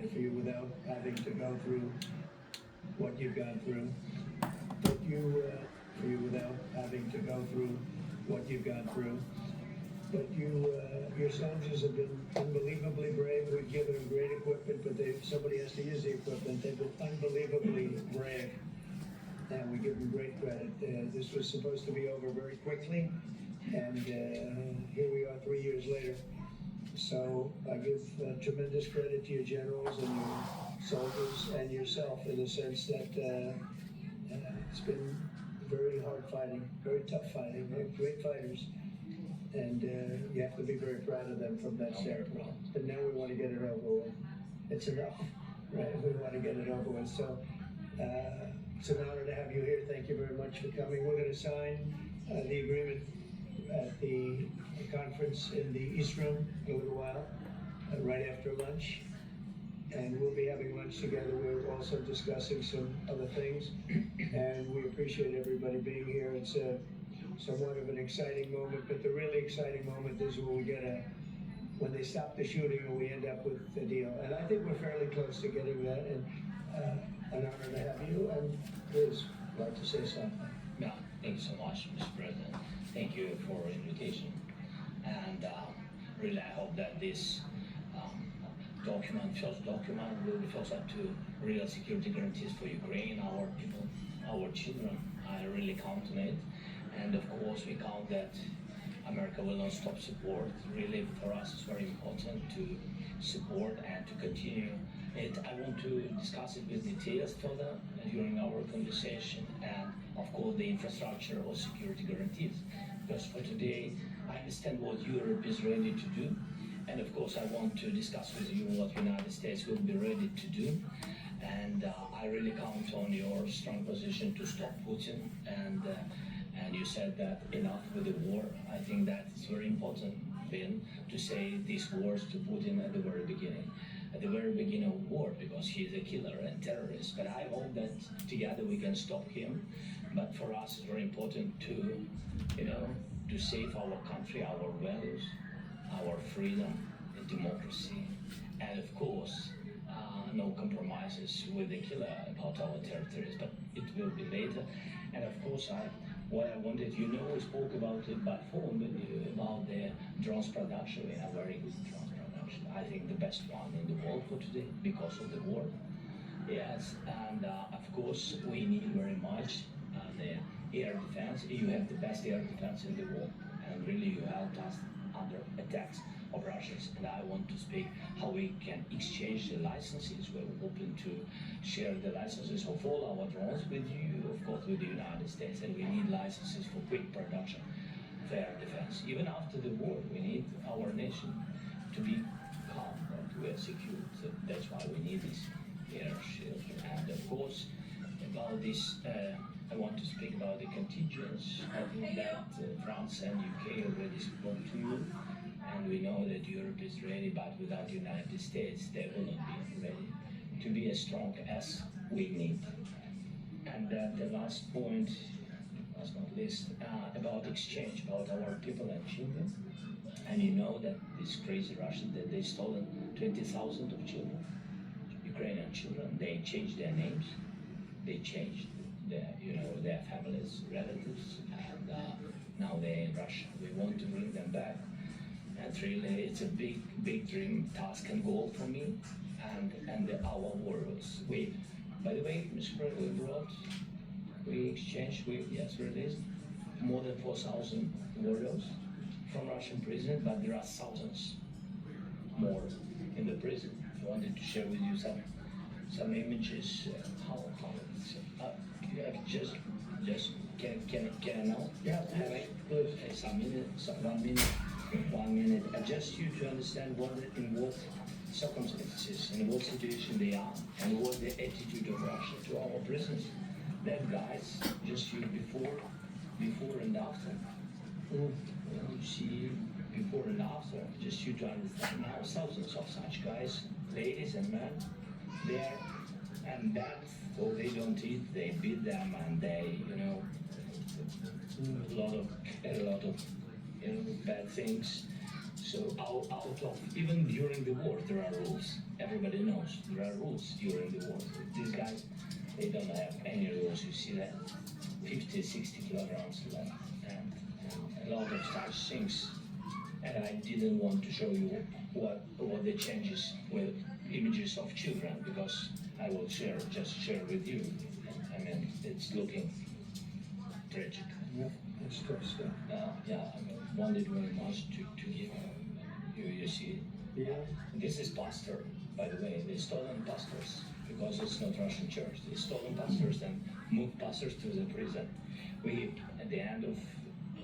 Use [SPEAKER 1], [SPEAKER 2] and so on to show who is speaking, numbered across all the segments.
[SPEAKER 1] for you without having to go through what you've gone through. But for you without having to go through what you've gone through. But your soldiers have been unbelievably brave. We've given them great equipment, but somebody has to use the equipment. They've been unbelievably brave, and we give them great credit. This was supposed to be over very quickly, and here we are 3 years later. So I give tremendous credit to your generals and your soldiers and yourself in the sense that it's been very hard fighting, very tough fighting. They're great fighters. And you have to be very proud of them from that standpoint. But now we want to get it over with. It's enough, right? We want to get it over with. So it's an honor to have you here. Thank you very much for coming. We're going to sign the agreement at the conference in the East Room in a little while, right after lunch. And we'll be having lunch together. We're also discussing some other things. And we appreciate everybody being here. It's somewhat of an exciting moment, but the really exciting moment is when they stop the shooting and we end up with a deal. And I think we're fairly close to getting that, and an honor to have you. And please, I'd like to say something.
[SPEAKER 2] Yeah, thank you so much, Mr. President. Thank you for the invitation. And really, I hope that this first document, will be first up to real security guarantees for Ukraine, our people, our children. I really count on it. And of course, we count that America will not stop support. Really, for us, it's very important to support and to continue it. I want to discuss it with details further during our conversation, and of course, the infrastructure or security guarantees. Because for today, I understand what Europe is ready to do, and of course, I want to discuss with you what the United States will be ready to do. And I really count on your strong position to stop Putin. And you said that enough with the war. I think that it's very important then to say these words to Putin at the very beginning. At the very beginning of war, because he's a killer and terrorist. But I hope that together we can stop him. But for us, it's very important to, to save our country, our values, our freedom, and democracy, and of course, no compromises with the killer about our territories. But it will be later. And of course, what I wanted, we spoke about it by phone with you about the drones production. We have very good drones production. I think the best one in the world for today because of the war. Yes, and of course we need very much the air defense. You have the best air defense in the world, and really you helped us under attacks of Russians. And I want to speak how we can exchange the licenses. We're open to share the licenses of all our drones with you, of course, with the United States. And we need licenses for quick production of air defense. Even after the war, we need our nation to be calm and to be secure. So that's why we need this air shield. And of course, about this, I want to speak about the contingents. I think that France and UK already spoke to you. And we know that Europe is ready, but without the United States, they will not be ready to be as strong as we need. And the last point, last not least, about exchange, about our people and children. And you know that this crazy Russian, that they stolen 20,000 of children, Ukrainian children. They changed their names, they changed their families, relatives, and now they're in Russia. We want to bring them back. And really, it's a big dream, task, and goal for me and our warriors. By the way, Mr. President, we exchanged, released more than 4,000 warriors from Russian prison, but there are thousands more in the prison. I wanted to share with you some images. How it's just can I now?
[SPEAKER 1] Yeah,
[SPEAKER 2] have I one minute. Just you to understand in what circumstances, in what situation they are, and what the attitude of Russia to our prisoners. That guys, just you before and after. You see before and after, just you to understand now thousands of such guys, ladies and men, there, and that, so they don't eat, they beat them, and they, a lot of bad things. So out of, even during the war, there are rules. Everybody knows there are rules during the war. These guys, they don't have any rules. You see that 50, 60 kilograms left, and a lot of such things. And I didn't want to show you what the changes with images of children, because I will just share with you. I mean, it's looking tragic.
[SPEAKER 1] Yeah, it's tough stuff.
[SPEAKER 2] Yeah, I mean, wanted very much to give you see.
[SPEAKER 1] Yeah.
[SPEAKER 2] This is pastor, by the way. They stolen pastors because it's not Russian church. They stolen pastors and moved pastors to the prison. We, at the end of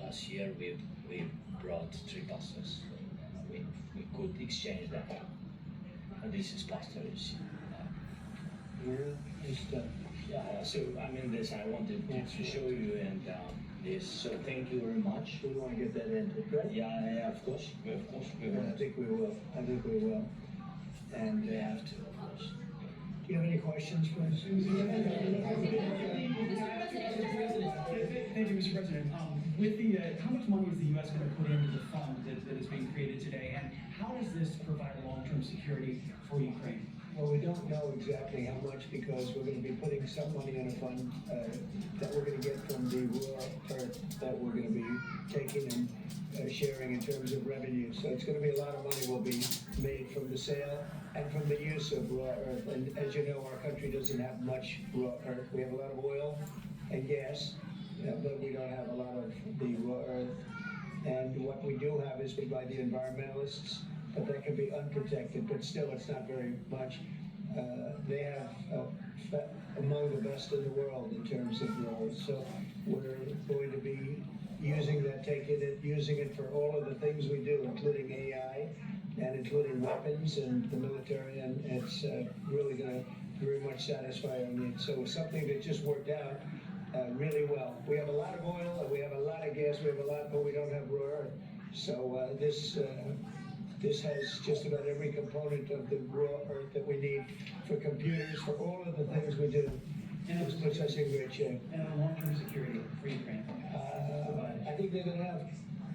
[SPEAKER 2] last year, we brought 3 pastors. We could exchange them. And this is pastor, you see.
[SPEAKER 1] Yeah, it's tough.
[SPEAKER 2] Yeah, so I mean this I wanted to show you, and this. So thank you very much.
[SPEAKER 1] We want to get that ended, right?
[SPEAKER 2] Yeah, of course, we
[SPEAKER 1] I
[SPEAKER 2] will.
[SPEAKER 1] think we will. I think we will. And
[SPEAKER 2] We have to, of course.
[SPEAKER 1] do you have any questions, please?
[SPEAKER 3] Thank you, Mr. President. With the, how much money is the U.S. going to put into the fund that is being created today, and how does this provide long-term security for Ukraine?
[SPEAKER 1] Well, we don't know exactly how much, because we're going to be putting some money in a fund that we're going to get from the raw earth that we're going to be taking and sharing in terms of revenue. So it's going to be a lot of money will be made from the sale and from the use of raw earth. And as you know, our country doesn't have much raw earth. We have a lot of oil and gas, but we don't have a lot of the raw earth. And what we do have is by the environmentalists, but that can be unprotected, but still it's not very much. They have among the best in the world in terms of growth. So we're going to be using that, using it for all of the things we do, including AI and including weapons and the military, and it's really going to very much satisfy our needs. So it's something that just worked out really well. We have a lot of oil, and we have a lot of gas, we have a lot, but we don't have raw earth. So this has just about every component of the raw earth that we need for computers, for all of the things we do. And it puts us in great shape.
[SPEAKER 3] And long-term security for Ukraine.
[SPEAKER 1] I think they're going to have.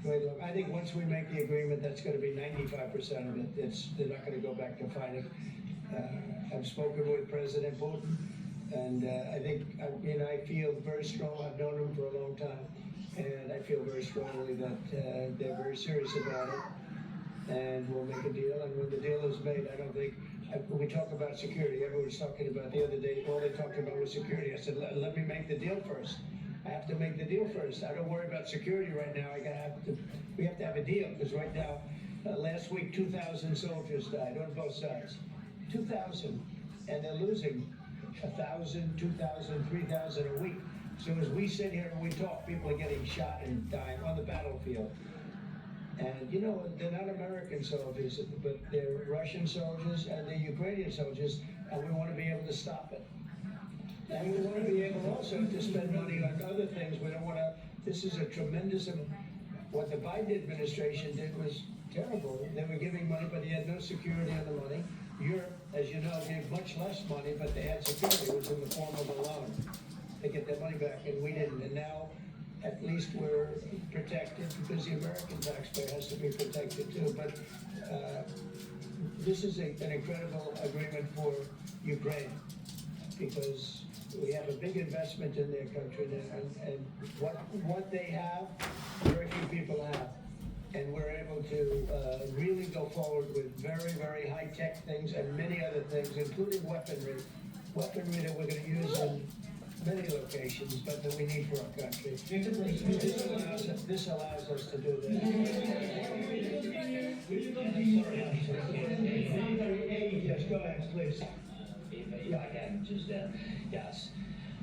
[SPEAKER 1] Wait, look, I think once we make the agreement, that's going to be 95% of it. They're not going to go back to fighting. I've spoken with President Putin, and I feel very strong. I've known him for a long time, and I feel very strongly that they're very serious about it. And we'll make a deal, and when the deal is made, I don't think, when we talk about security, everyone's talking about the other day, all they talked about was security. I said, let me make the deal first. I have to make the deal first. I don't worry about security right now. We have to have a deal, because right now, last week, 2,000 soldiers died on both sides. 2,000, and they're losing 1,000, 2,000, 3,000 a week. So as we sit here and we talk, people are getting shot and dying on the battlefield. And you know, they're not American soldiers, but they're Russian soldiers and they're Ukrainian soldiers, and we want to be able to stop it. And we want to be able also to spend money on other things. We don't want to, this is a tremendous, what the Biden administration did was terrible. They were giving money, but they had no security on the money. Europe, as you know, gave much less money, but they had security. It was in the form of a loan. They get their money back, and we didn't. And now, at least we're protected, because the American taxpayer has to be protected too. But this is an incredible agreement for Ukraine, because we have a big investment in their country, and what they have, very few people have. And we're able to really go forward with very, very high-tech things and many other things, including weaponry that we're going to use in many locations, but that we need for our country. This allows us to do that. Yes, go ahead, please.
[SPEAKER 2] If I can just, yes.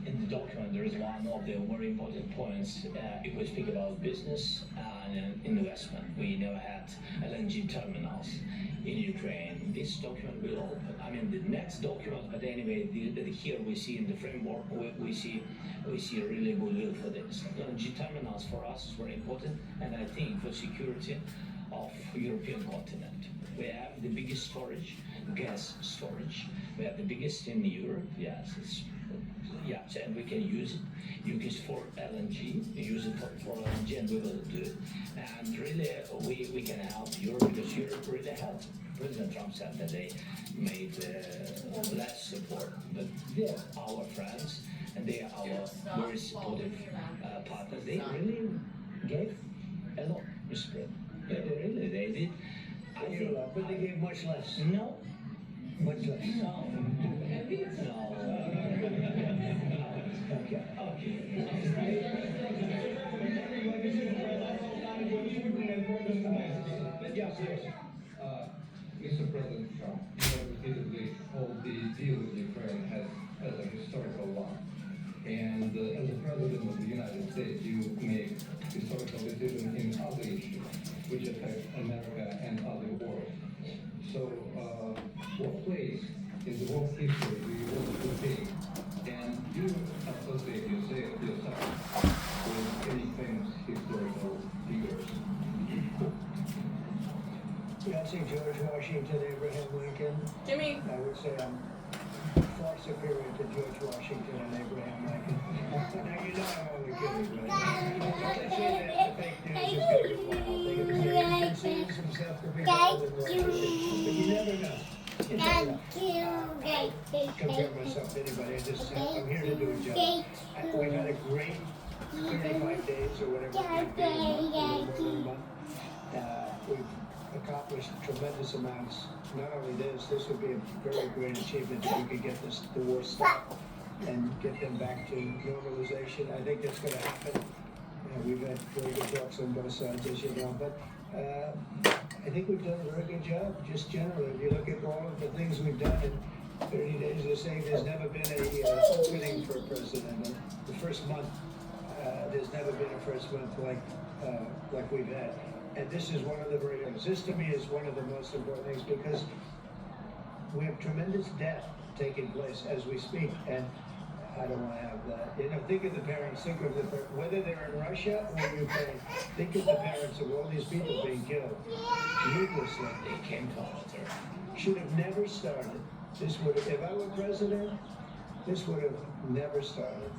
[SPEAKER 2] In the document, there is one of the very important points. If we speak about business and investment, we never had LNG terminals in Ukraine. This document will open. I mean, the next document, but anyway, here we see in the framework, we see a really good will for this. LNG terminals for us is very important, and I think for security of European continent. We have the biggest storage, gas storage. We have the biggest in Europe. Yes, it's yeah, and we can use it. You use it for LNG, use it for LNG, and we will do it. And really, we can help Europe because Europe really helped. President Trump said that they made less support, but they're our friends and they are our very supportive partners. They really gave a lot, Mr. President. They did. I
[SPEAKER 1] They gave
[SPEAKER 2] think,
[SPEAKER 1] a lot, but they gave much less.
[SPEAKER 2] no,
[SPEAKER 1] Much less.
[SPEAKER 2] no, no.
[SPEAKER 1] Okay.
[SPEAKER 4] Yes, yes. Mr. President Trump, you have repeatedly called the deal with Ukraine as a historical one. And as a president of the United States, you make historical decisions in other issues which affect America and other world. So, what place in the world history do you want to take? And do you associate yourself with any famous historical figures?
[SPEAKER 1] Yeah, I say George Washington, Abraham Lincoln.
[SPEAKER 5] Jimmy.
[SPEAKER 1] I would say I'm far superior to George Washington and Abraham Lincoln. Now, you know I'm only kidding, right? Don't say that the fake news is going to go wild. They considers himself to be better than Washington. But you never know. You never know. Compare myself to anybody. I'm here to do a job. We've had a great 35 days or whatever it's been. We've accomplished tremendous amounts. Not only this would be a very great achievement if we could get the war stopped and get them back to normalization. I think that's going to happen. We've had very good talks on both sides, as you know, but I think we've done a very good job, just generally. If you look at all of the things we've done in 30 days, they're saying there's never been a opening for a president. The first month, there's never been a first month like we've had. And this is one of the very things. This to me is one of the most important things because we have tremendous death taking place as we speak. And I don't want to have that. Think of the parents, whether they're in Russia or Ukraine, think of the parents of all these people being killed needlessly.
[SPEAKER 2] They came to our turf.
[SPEAKER 1] Should have never started. This would have, if I were president, this would have never started.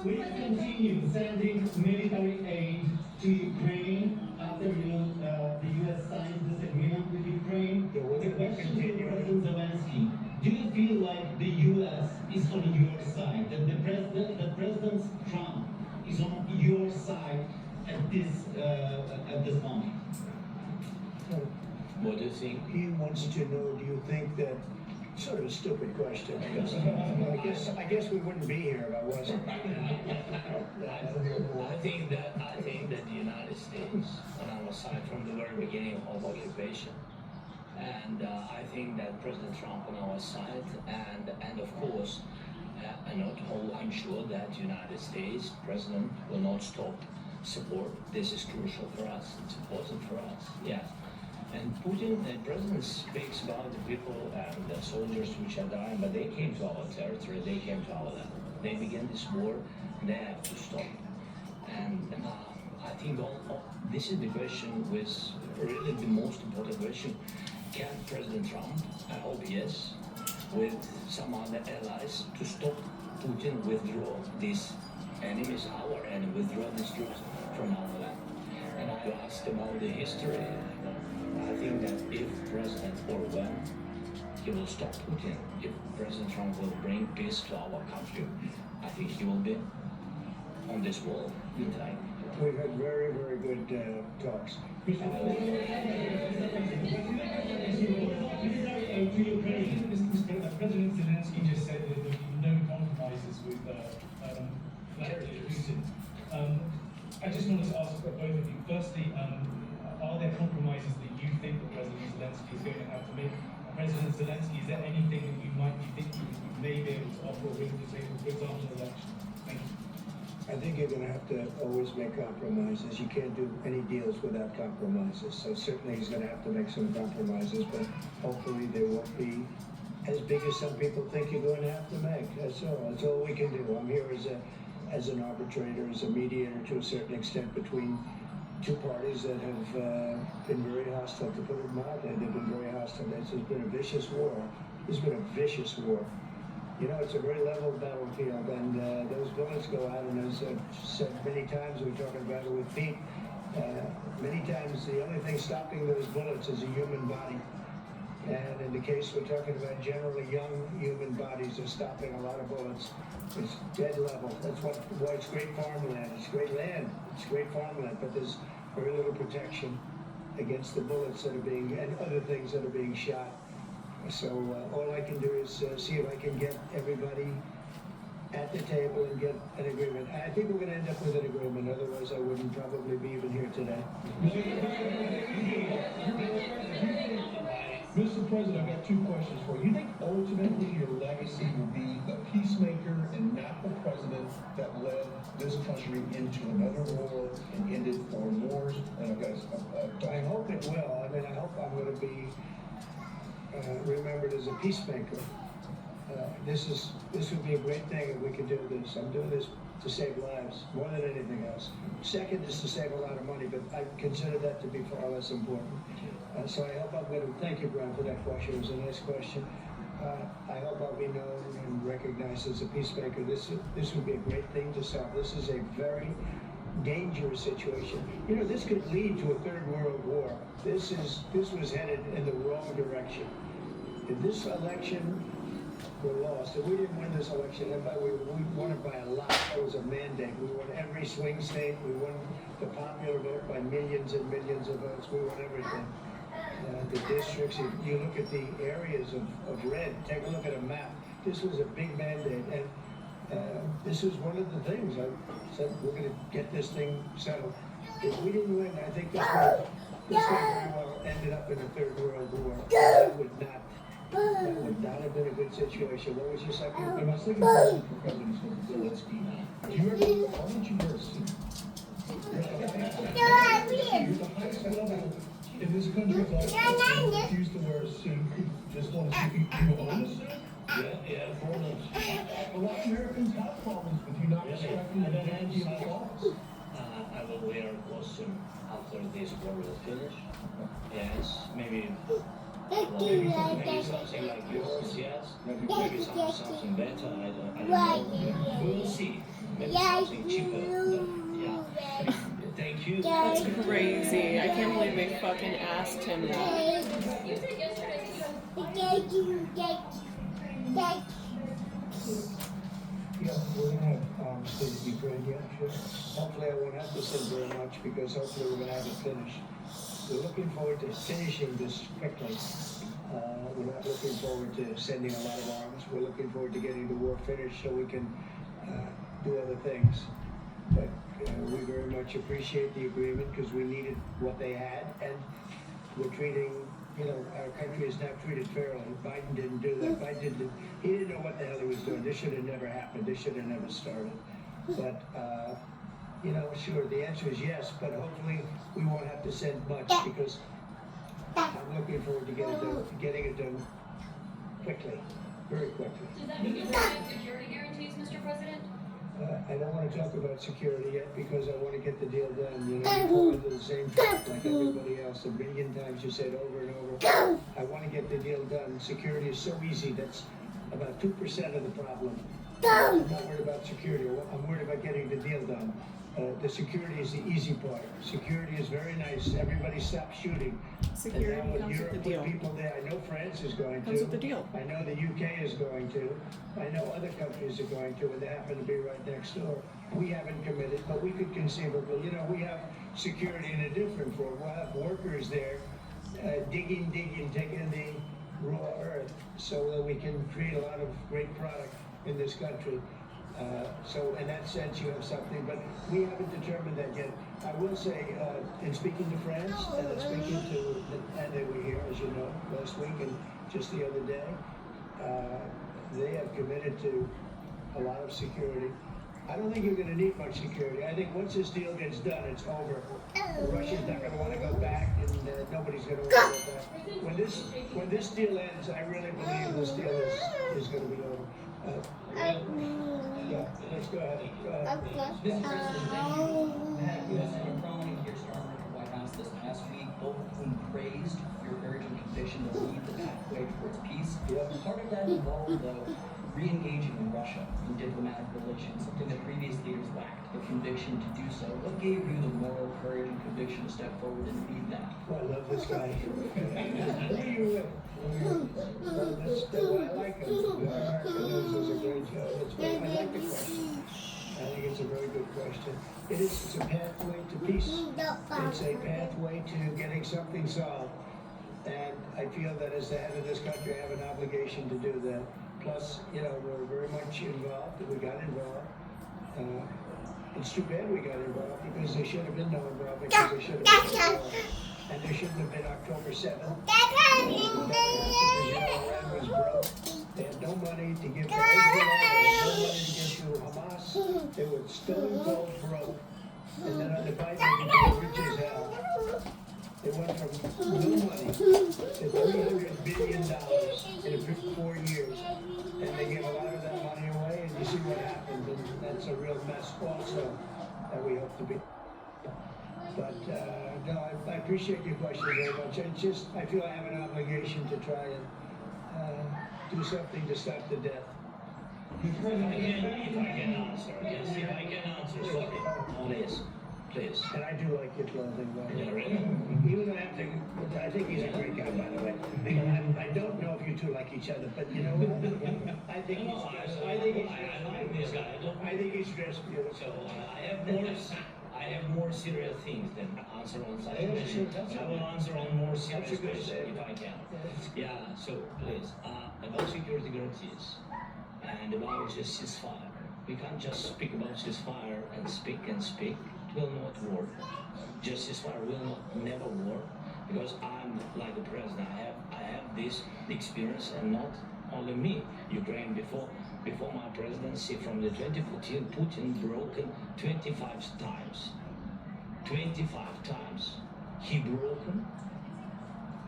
[SPEAKER 6] We continue sending military aid to Ukraine after the U.S. signed this agreement with Ukraine.
[SPEAKER 1] Yeah, we're
[SPEAKER 6] The
[SPEAKER 1] gonna
[SPEAKER 6] question to
[SPEAKER 1] continue.
[SPEAKER 6] President Zelensky: do you feel like the U.S. is on your side? That President Trump is on your side at this moment?
[SPEAKER 2] What do you think?
[SPEAKER 1] He wants to know, do you think that, sort of a stupid question, because I guess we wouldn't be here if I wasn't.
[SPEAKER 2] I think that the United States on our side from the very beginning of occupation, and I think that President Trump on our side, and of course, I'm sure that the United States President will not stop support. This is crucial for us. It's important for us. Yeah. And Putin, the president speaks about the people and the soldiers which are dying, but they came to our territory, they came to our land. They began this war, they have to stop. And I think this is the question, with really the most important question. Can President Trump, I hope yes, with some other allies, to stop Putin withdraw these enemies, our enemy, withdraw these troops from our land? And you asked about the history. I think that if President or when he will stop Putin, if President Trump will bring peace to our country, I think he will be on this wall in time.
[SPEAKER 1] We've had very, very good talks.
[SPEAKER 3] President Zelensky just said that there will be no compromises with Vladimir Putin. I just wanted to ask both of you. Firstly, are there compromises that you think that President Zelensky is going to have to make? President Zelensky, is there anything that you might be thinking that you may be able to offer or bring to the table, for example, an election? Thank you.
[SPEAKER 1] I think you're going to have to always make compromises. You can't do any deals without compromises. So certainly he's going to have to make some compromises, but hopefully they won't be as big as some people think you're going to have to make. That's all. That's all we can do. I'm here as an arbitrator, as a mediator to a certain extent between two parties that have been very hostile, to put it mildly. They've been very hostile. This has been a vicious war. This has been a vicious war. You know, it's a very level battlefield, and those bullets go out, and as I've said many times, we're talking about it with Pete, many times the only thing stopping those bullets is a human body. And in the case we're talking about, generally young human bodies are stopping a lot of bullets. It's dead level. That's why it's great farmland. It's great land. It's great farmland, but there's very little protection against the bullets that are being, and other things that are being shot. So all I can do is see if I can get everybody at the table and get an agreement. I think we're going to end up with an agreement. Otherwise, I wouldn't probably be even here today.
[SPEAKER 5] Mr. President, I've got two questions for you. You think ultimately your legacy will be the peacemaker and not the president that led this country into another war and ended foreign wars? And I've got
[SPEAKER 1] I hope it will. I mean, I hope I'm going to be remembered as a peacemaker. This would be a great thing if we could do this. I'm doing this to save lives more than anything else. Second is to save a lot of money, but I consider that to be far less important. So I hope I'm going to thank you, Brian, for that question. It was a nice question. I hope I'll be known and recognized as a peacemaker. This would be a great thing to solve. This is a very dangerous situation. You know, this could lead to a third world war. This was headed in the wrong direction. If this election were lost, if we didn't win this election, and we won it by a lot. That was a mandate. We won every swing state. We won the popular vote by millions and millions of votes. We won everything. The districts, if you look at the areas of red, take a look at a map. This was a big mandate, and this was one of the things. I said, we're going to get this thing settled. If we didn't win, I think this would very well ended up in a third world war. That would not have been a good situation. What was your second?
[SPEAKER 5] And my second question for President Zelensky. Do you ever, why don't you wear a suit? You're the highest level in this country of all. You refuse to wear a suit. Just want to see you own a suit?
[SPEAKER 2] Yeah, for those.
[SPEAKER 5] A lot of Americans have problems with you not respecting the dignity of the office.
[SPEAKER 2] I will wear a costume after this war will finish. Yes, maybe something like yours, yes. Maybe something better, I don't know. We will see. Maybe something cheaper. Yeah. Thank you.
[SPEAKER 7] That's crazy. I can't believe they fucking asked him that.
[SPEAKER 8] You said yesterday that
[SPEAKER 1] Yeah, we're going to have State of Ukraine yet, sure. Hopefully I won't have to send very much, because hopefully we're going to have it finished. We're looking forward to finishing this quickly. We're not looking forward to sending a lot of arms. We're looking forward to getting the war finished so we can do other things. But we very much appreciate the agreement, because we needed what they had, and we're treating, you know, our country is now treated fairly. Biden didn't do that. He didn't know what the hell he was doing. This should have never happened. This should have never started. But, you know, sure, the answer is yes, but hopefully we won't have to send much, because I'm looking forward to getting it done quickly, very quickly.
[SPEAKER 8] does that mean you have security guarantees, Mr. President?
[SPEAKER 1] I don't want to talk about security yet, because I want to get the deal done. You know, you fall into the same trap like everybody else. A million times you said over and over. I want to get the deal done. Security is so easy. That's about 2% of the problem. I'm not worried about security. I'm worried about getting the deal done. The security is the easy part. Security is very nice. Everybody stopped shooting.
[SPEAKER 7] Security
[SPEAKER 1] and now
[SPEAKER 7] comes with
[SPEAKER 1] Europe
[SPEAKER 7] the
[SPEAKER 1] put
[SPEAKER 7] deal.
[SPEAKER 1] people there. I know France is going to.
[SPEAKER 7] Comes with the deal.
[SPEAKER 1] I know the UK is going to. I know other countries are going to, and they happen to be right next door. We haven't committed, but we could conceivably. You know, we have security in a different form. We'll have workers there digging, taking the raw earth, so that we can create a lot of great product in this country. So in that sense, you have something, but we haven't determined that yet. I will say, in speaking to France, and speaking to, and they were here, as you know, last week and just the other day, they have committed to a lot of security. I don't think you're going to need much security. I think once this deal gets done, it's over. Russia's not going to want to go back, and nobody's going to want to go back. When this deal ends, I really believe this deal is going to be over. Yeah, let's go ahead.
[SPEAKER 9] Mr. President, thank you. Macron and Keir Starmer both of whom praised your courage and conviction to lead the pathway towards peace.
[SPEAKER 1] Yeah.
[SPEAKER 9] Part of that involved, though, re-engaging in Russia in diplomatic relations, something that previous leaders lacked the conviction to do so. What gave you the moral courage and conviction to step forward and lead that?
[SPEAKER 1] Well, I love this guy. Who are you with? Well, I like him. American News is a great show. I like the question. I think it's a very good question. It's a pathway to peace. It's a pathway to getting something solved. And I feel that as the head of this country, I have an obligation to do that. Plus, we're very much involved. We got involved. It's too bad we got involved because there should have been no involvement because there should have been no involved. And there shouldn't have been October 7th. Iran was broke. They had no money to give to Israel. They had no money to give to Hamas. They were still cold broke. And then under Biden, they became rich as hell. They went from no money to $300 billion in 4 years. And they gave a lot of that money away, and you see what happened. And that's a real mess also that we hope to be. But, no, I appreciate your question very much. I feel I have an obligation to try and do something to stop the death.
[SPEAKER 2] If I can answer, yes, if I can answer, sorry. Please.
[SPEAKER 1] And I do like your clothing, by the
[SPEAKER 2] Yeah,
[SPEAKER 1] way.
[SPEAKER 2] really?
[SPEAKER 1] Even though I think he's a great guy, by the way. I don't know if you two like each other, but you know what? I think he's dressed beautiful.
[SPEAKER 2] So I have more serious things than answer on such questions. I will answer on more serious questions if I can. Yeah, so please, about security guarantees and about just ceasefire. We can't just speak about ceasefire and speak. It will not work. Just ceasefire will not never work because I'm like the president. I have this experience, and not only me. Ukraine before my presidency from the 2014, Putin broken 25 times. 25 times. He broken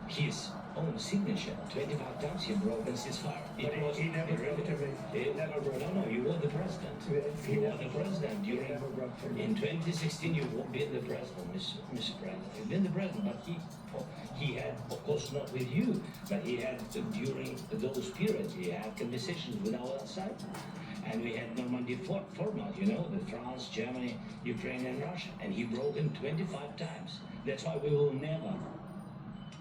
[SPEAKER 2] his own signature. 25 times he broken ceasefire.
[SPEAKER 1] He never broke to me. He never broke.
[SPEAKER 2] No, you were the president. You were the president during.
[SPEAKER 1] Never broke to me.
[SPEAKER 2] In 2016, you won't be the president, Mr. President. You've been the president, but he had, of course, not with you, but he had during those periods, he had conversations with our outside. And we had Normandy format, the France, Germany, Ukraine, and Russia. And he broke in 25 times. That's why we will never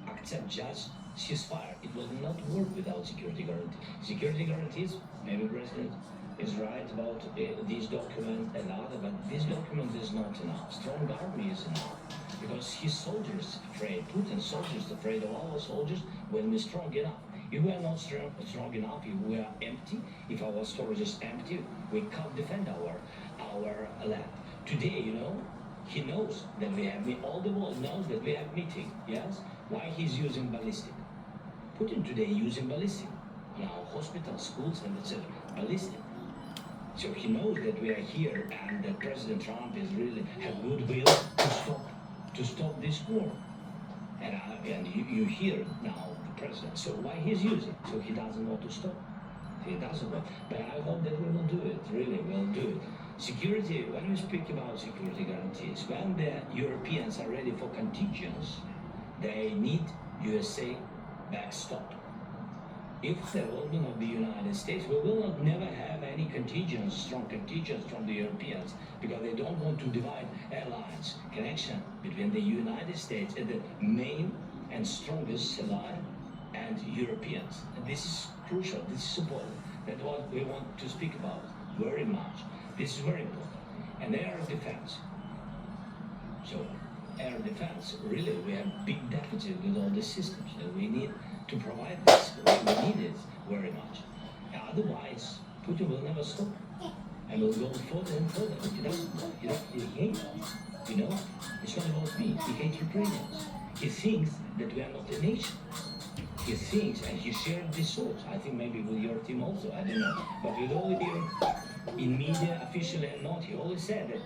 [SPEAKER 2] accept just ceasefire. It will not work without security guarantees. Security guarantees, maybe President is right about this document and other, but this document is not enough. Strong army is enough. Because his soldiers afraid, Putin's soldiers afraid of our soldiers when we're strong enough. If we are not strong enough, if we are empty, if our storage is empty, we can't defend our land. Today, he knows that we have, all the world knows that we have meeting, yes? Why he's using ballistic? Putin today using ballistic. In our hospitals, schools, and etc. Ballistic. So he knows that we are here and that President Trump is really have goodwill to stop this war. And you hear now the president. So why he's using? So he doesn't want to stop. He doesn't want. But I hope that we will do it. Really, we'll do it. Security. When we speak about security guarantees, when the Europeans are ready for contingents, they need USA backstop. If there will not be United States, we will not never have any contingents, strong contingents from the Europeans, because they don't want to divide alliance connection between the United States and the main and strongest ally and Europeans. And this is crucial. This is important. That's what we want to speak about very much. This is very important. And air defense. So air defense, really, we have big deficit with all the systems, and we need to provide this. We need it very much. Otherwise, Putin will never stop, and will go further and further. He hates us. It's not about me. He hates Ukrainians. He thinks that we are not a nation. He thinks, and he shared this thought. I think maybe with your team also. I don't know, but with all of you in media, officially and not, he always said that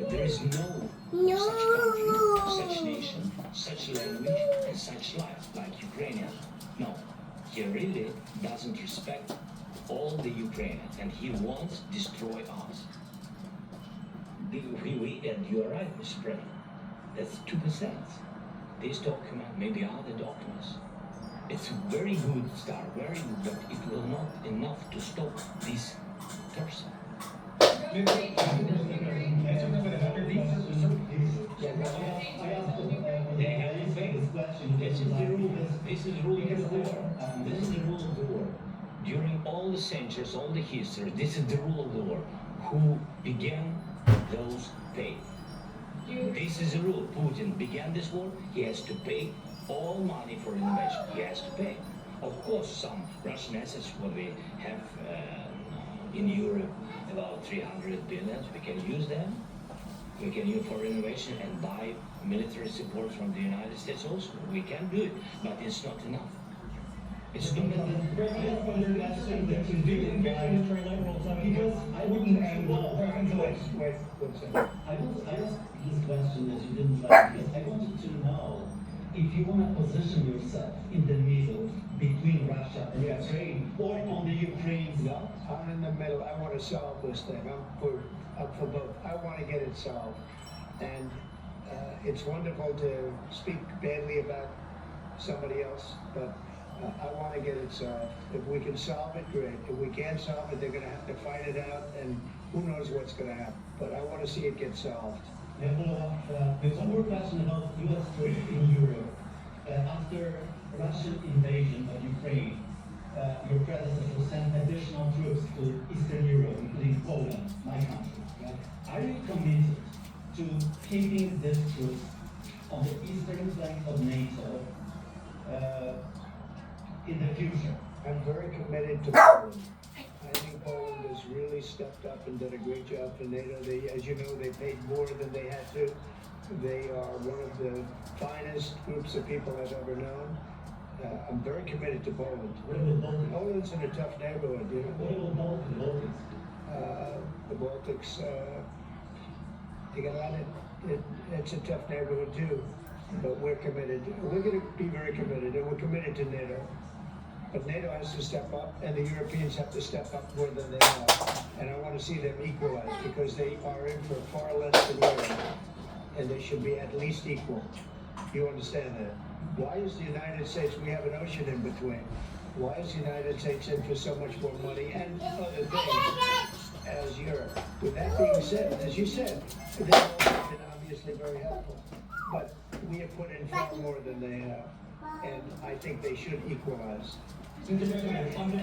[SPEAKER 2] there is no such country, such nation, such language, and such life like Ukrainian. No, he really doesn't respect all the Ukrainians, and he wants to destroy us. And you are right, Mr. President. That's 2%. this document, maybe other documents. It's a very good start, very good, but it will not enough to stop this person. They have to face this question. This is the rule. This is the rule of the war. This is the rule of the war. During all the centuries, all the history, this is the rule of the war. Who began those pay. This is the rule. Putin began this war. He has to pay all money for innovation. He has to pay. Of course, some Russian assets, what we have in Europe, about 300 billion, we can use them. We can use for innovation and buy military support from the United States also. We can do it, but it's not enough. It's not enough.
[SPEAKER 6] Because I wouldn't
[SPEAKER 1] Wait, one second.
[SPEAKER 6] I asked this question that you didn't like because I wanted to know if you want to position yourself in the middle between Russia and Ukraine or on the Ukraine's.
[SPEAKER 1] No, I'm in the middle. I want to solve this thing. I'm for both. I want to get it solved. And it's wonderful to speak badly about somebody else, but I want to get it solved. If we can solve it, great. If we can't solve it, they're going to have to fight it out, and who knows what's going to happen. But I want to see it get solved.
[SPEAKER 6] There's one more question about U.S. troops in Europe. After Russian invasion of Ukraine, your predecessor sent additional troops to Eastern Europe, including Poland, my country. Are you committed to keeping these troops on the eastern flank of NATO in the future?
[SPEAKER 1] I'm very committed to Poland. I think Poland has really stepped up and done a great job for NATO. As you know, they paid more than they had to. They are one of the finest groups of people I've ever known. I'm very committed to Poland.
[SPEAKER 6] What about Baltics?
[SPEAKER 1] Poland's in a tough neighborhood, you know.
[SPEAKER 6] What about the Baltics?
[SPEAKER 1] The Baltics, they got a lot of, it's a tough neighborhood too, but we're committed. We're going to be very committed, and we're committed to NATO. But NATO has to step up, and the Europeans have to step up more than they are. And I want to see them equalize, because they are in for far less than we are, and they should be at least equal. You understand that? Why is the United States, we have an ocean in between. Why is the United States in for so much more money and other things as Europe? With that being said, as you said, they've all been obviously very helpful. But we have put in far more than they have. And I think they should equalize.
[SPEAKER 3] Mr. President, on the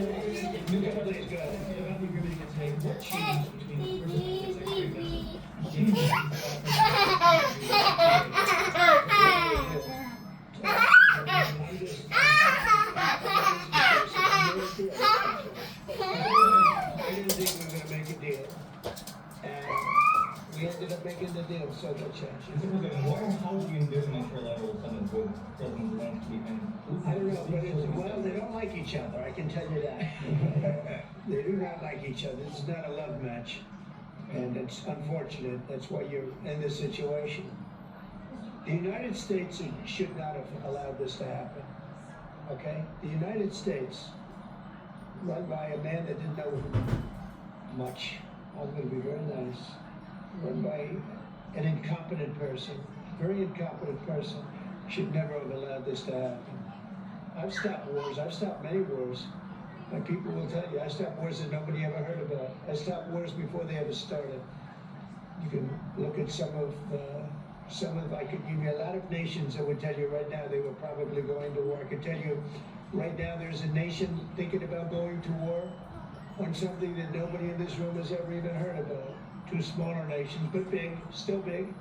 [SPEAKER 1] Please go ahead.
[SPEAKER 3] about the agreement against today, what changed between the first and secretary
[SPEAKER 1] I didn't think we were going to make a deal. And we ended up making the deal, so no change.
[SPEAKER 3] Mr. President, what and how do you envision a trilateral summit with President Zelenskyy and
[SPEAKER 1] I don't know, but well, they don't like each other, I can tell you that. They do not like each other. This is not a love match. And it's unfortunate. That's why you're in this situation. The United States should not have allowed this to happen. Okay? The United States, run by a man that didn't know much. I'm going to be very nice. Run by an incompetent person, very incompetent person, should never have allowed this to happen. I've stopped wars. I've stopped many wars. And people will tell you, I stopped wars that nobody ever heard about. I stopped wars before they ever started. You can look at some of, I could give you a lot of nations that would tell you right now they were probably going to war. I could tell you right now there's a nation thinking about going to war on something that nobody in this room has ever even heard about. Two smaller nations, but big, still big.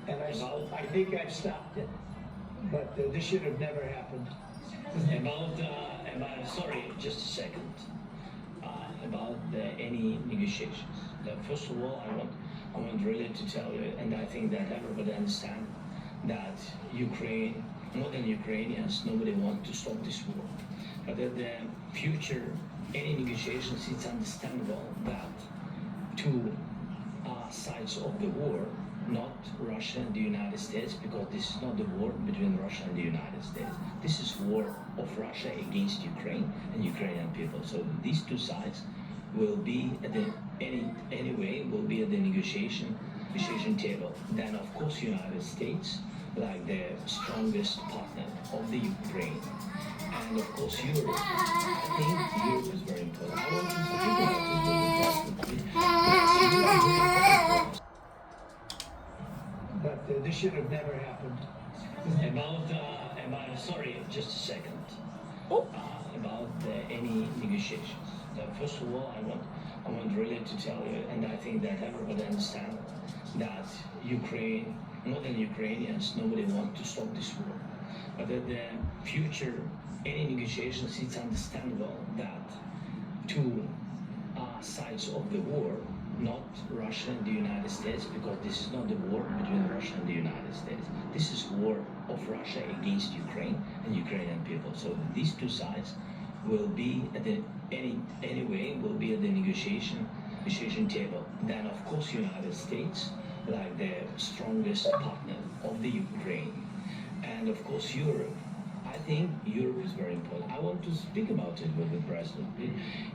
[SPEAKER 1] And I think I've stopped it. But this should have never happened.
[SPEAKER 2] Sorry, just a second. About any negotiations. First of all, I want really to tell you, and I think that everybody understands that Ukraine, more than Ukrainians, nobody wants to stop this war. But in the future, any negotiations, it's understandable that two sides of the war, not Russia and the United States, because this is not the war between Russia and the United States. This is war of Russia against Ukraine and Ukrainian people. So these two sides will be at the will be at the negotiation table. Then of course United States like the strongest partner of the Ukraine. And of course Europe. I think Europe is very important. I want to speak about it with the president. Yes, Europe is very important for us.
[SPEAKER 1] But this should have never happened.
[SPEAKER 2] Sorry, just a second.
[SPEAKER 7] Oh.
[SPEAKER 2] About any negotiations. First of all, I want really to tell you, and I think that everybody understands that Ukraine, modern Ukrainians, nobody wants to stop this war. But in the future, any negotiations, it's understandable that two sides of the war, not Russia and the United States, because this is not the war between Russia and the United States. This is war of Russia against Ukraine and Ukrainian people. So these two sides will be at the anyway will be at the negotiation table. Then of course United States, like the strongest partner of the Ukraine, and of course Europe. I think Europe is very important. I want to speak about it with the president.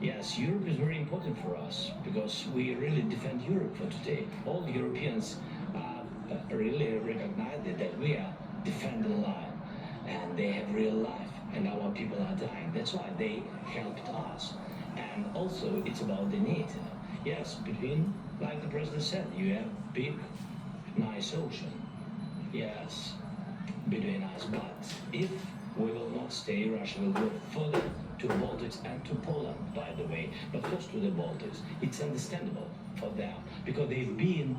[SPEAKER 2] Yes, Europe is very important for us because we really defend Europe for today. All Europeans really recognize that we are defending life and they have real life and our people are dying. That's why they helped us. And also it's about the need. Yes, between, like the president said, you have big, nice ocean. Yes, between us. But if we will not stay, Russia will go further to Baltics and to Poland, by the way, but first to the Baltics. It's understandable for them because they've been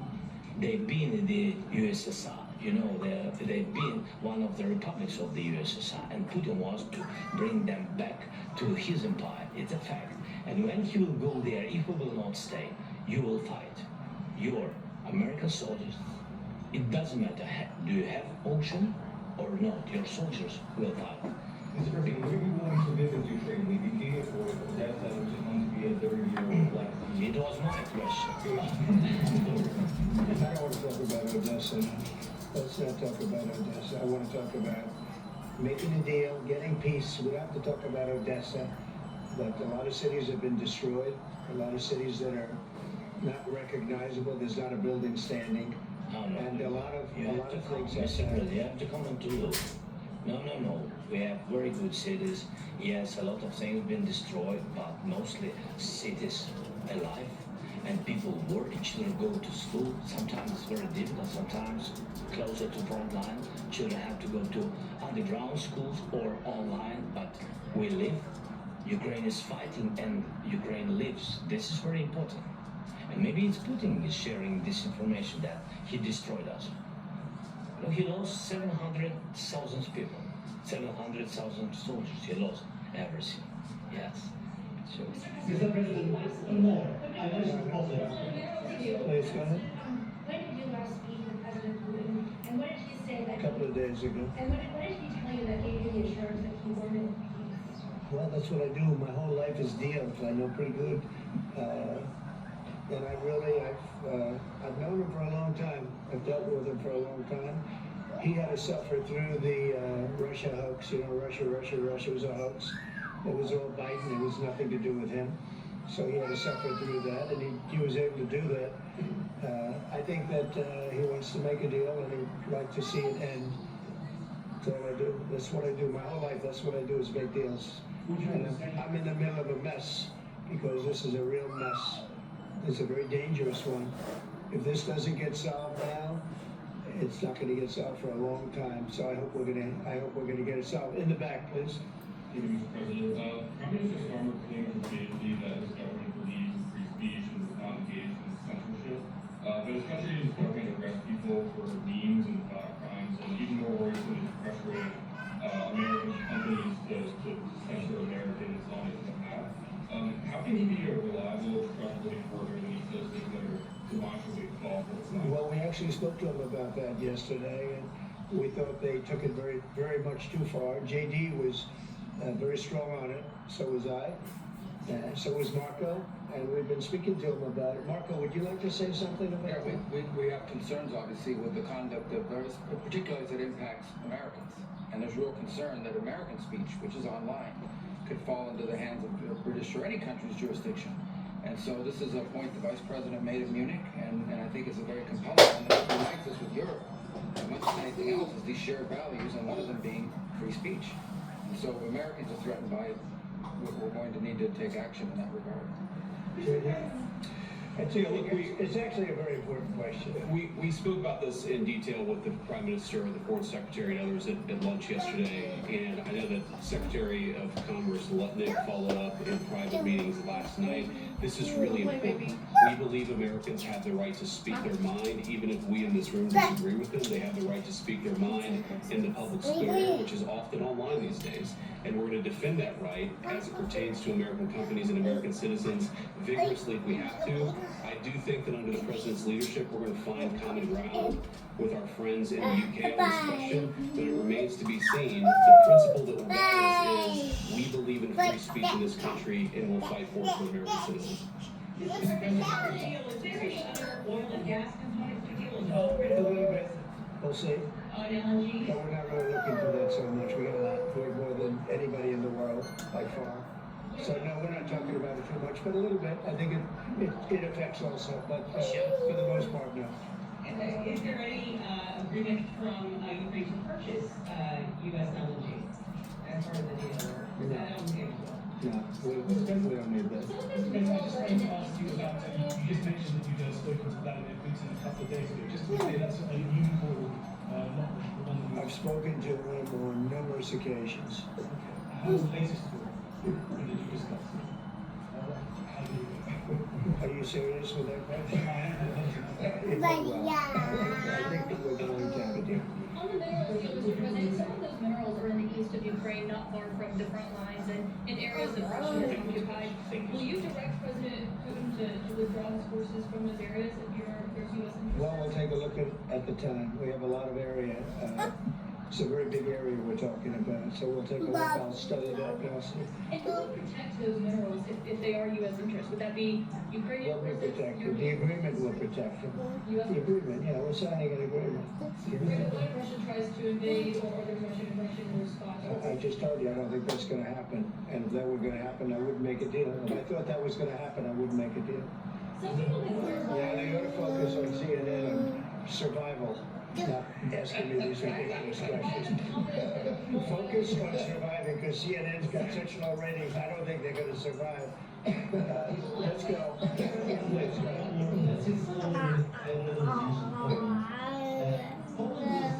[SPEAKER 2] in the USSR. You know, they've been one of the republics of the USSR, and Putin wants to bring them back to his empire. It's a fact. And when he will go there, if he will not stay, you will fight. Your American soldiers, it doesn't matter, do you have ocean or not, your soldiers will fight.
[SPEAKER 4] Mr. President, would you be willing to visit Ukraine, maybe or Odessa, which is going to be a 30-year legacy?
[SPEAKER 2] It was my question.
[SPEAKER 1] I don't want to talk about Odessa. Let's not talk about Odessa. I want to talk about making a deal, getting peace. We have to talk about Odessa, but a lot of cities have been destroyed. A lot of cities that are not recognizable. There's not a building standing. And a lot of things
[SPEAKER 2] You have to come and to look. No. We have very good cities. Yes, a lot of things have been destroyed, but mostly cities alive. And people work, children go to school. Sometimes it's very difficult, sometimes closer to front line. Children have to go to underground schools or online, but we live. Ukraine is fighting and Ukraine lives. This is very important. And maybe it's Putin is sharing this information that he destroyed us. You know, he lost 700,000 people, 700,000 soldiers. He lost everything. Yes. So,
[SPEAKER 6] Mr. President, one more. I want to apologize.
[SPEAKER 1] Please go ahead.
[SPEAKER 10] When did you last speak with President Putin? And what did he say that?
[SPEAKER 1] A couple of days ago.
[SPEAKER 10] And what did he tell you that gave you the assurance that he wanted peace?
[SPEAKER 1] Well, that's what I do. My whole life is deals. I know pretty good. And I've known him for a long time. I've dealt with him for a long time. He had to suffer through the Russia hoax. You know, Russia was a hoax. It was all Biden. It was nothing to do with him. So he had to suffer through that, and he was able to do that. I think that he wants to make a deal, and he'd like to see it end. That's all I do. That's what I do. My whole life, that's what I do is make deals. And I'm in the middle of a mess because this is a real mess. It's a very dangerous one. If this doesn't get solved now, it's not going to get solved for a long time. So I hope we're going to get it solved. In the back, please.
[SPEAKER 11] Thank you, Mr. President. Prime Minister Starmer claimed repeatedly that his government believes in free speech and is not engaged in censorship. But his country is threatening to arrest people for memes and crimes, and even more worrisome, is pressuring American companies to censor American Islamic behalf. How can he be a reliable, trustworthy reporter when he says things that are demonstrably false?
[SPEAKER 1] Well, we actually spoke to him about that yesterday, and we thought they took it very, very much too far. JD was very strong on it. So was I. So was Marco. And we've been speaking to him about it. Marco, would you like to say something about it?
[SPEAKER 12] We have concerns, obviously, with the conduct of various, particularly as it impacts Americans. And there's real concern that American speech, which is online, could fall into the hands of British or any country's jurisdiction. And so this is a point the Vice President made in Munich, and I think it's a very compelling one that unites us with Europe. as much as anything else, is these shared values, and one of them being free speech. And so if Americans are threatened by it, we're going to need to take action in that regard.
[SPEAKER 1] It's actually a very important question.
[SPEAKER 13] We spoke about this in detail with the Prime Minister, the Foreign Secretary, and others at lunch yesterday, and I know that Secretary of Commerce Lutnick followed up in private meetings last night. This is really important. We believe Americans have the right to speak their mind, even if we in this room disagree with them. They have the right to speak their mind in the public square, which is often online these days. And we're going to defend that right as it pertains to American companies and American citizens vigorously if we have to. I do think that under the President's leadership, we're going to find common ground with our friends in the UK on this question, but it remains to be seen. The principle that will guide us is we believe in free speech in this country and we'll fight for it for American citizens.
[SPEAKER 9] Is there any other oil and gas components to deal with?
[SPEAKER 1] A little bit, we'll see.
[SPEAKER 9] On LNG?
[SPEAKER 1] But we're not really looking for that so much. We got a lot more than anybody in the world, by far. So no, we're not talking about it too much, but a little bit. I think it affects also, but for the most part, no.
[SPEAKER 9] And is there any agreement from Ukraine to purchase U.S. LNG as part of the deal? Or is that on the table?
[SPEAKER 1] No, we definitely don't need that.
[SPEAKER 3] And I just wanted to ask you about, you just mentioned that you'd spoken to Vladimir Putin a couple of days ago. Just to say that's a new call, not the one that
[SPEAKER 1] I've spoken to him on numerous occasions.
[SPEAKER 3] How's the latest call? When did you discuss it? How did you...
[SPEAKER 1] Are you serious with that question?
[SPEAKER 3] I
[SPEAKER 1] I think that we're going to have a deal.
[SPEAKER 8] On the minerals deal, Mr. President, some of those minerals are in the east of Ukraine, not far from the front lines and in areas that Russia has occupied. Will you direct President Putin to withdraw his forces from those areas if there's U.S. interest?
[SPEAKER 1] Well, we'll take a look at the time. We have a lot of area. It's a very big area we're talking about, so we'll take a look. I'll study that and I'll see.
[SPEAKER 8] And who would protect those minerals if they are U.S. interests? Would that be Ukrainian
[SPEAKER 1] What we protect them. The agreement will protect them.
[SPEAKER 8] U.S.
[SPEAKER 1] The agreement, yeah, we're signing an agreement.
[SPEAKER 8] What if Russia tries to invade or there's Russian aggression in response?
[SPEAKER 1] I just told you, I don't think that's gonna happen. And if that were gonna happen, I wouldn't make a deal. If I thought that was gonna happen, I wouldn't make a deal.
[SPEAKER 8] Some people concern.
[SPEAKER 1] Yeah, they ought to focus on CNN and survival, not asking me these ridiculous questions. Focus on surviving, because CNN's got such low ratings, I don't think they're gonna survive. Let's go. Let's go.
[SPEAKER 6] Poland was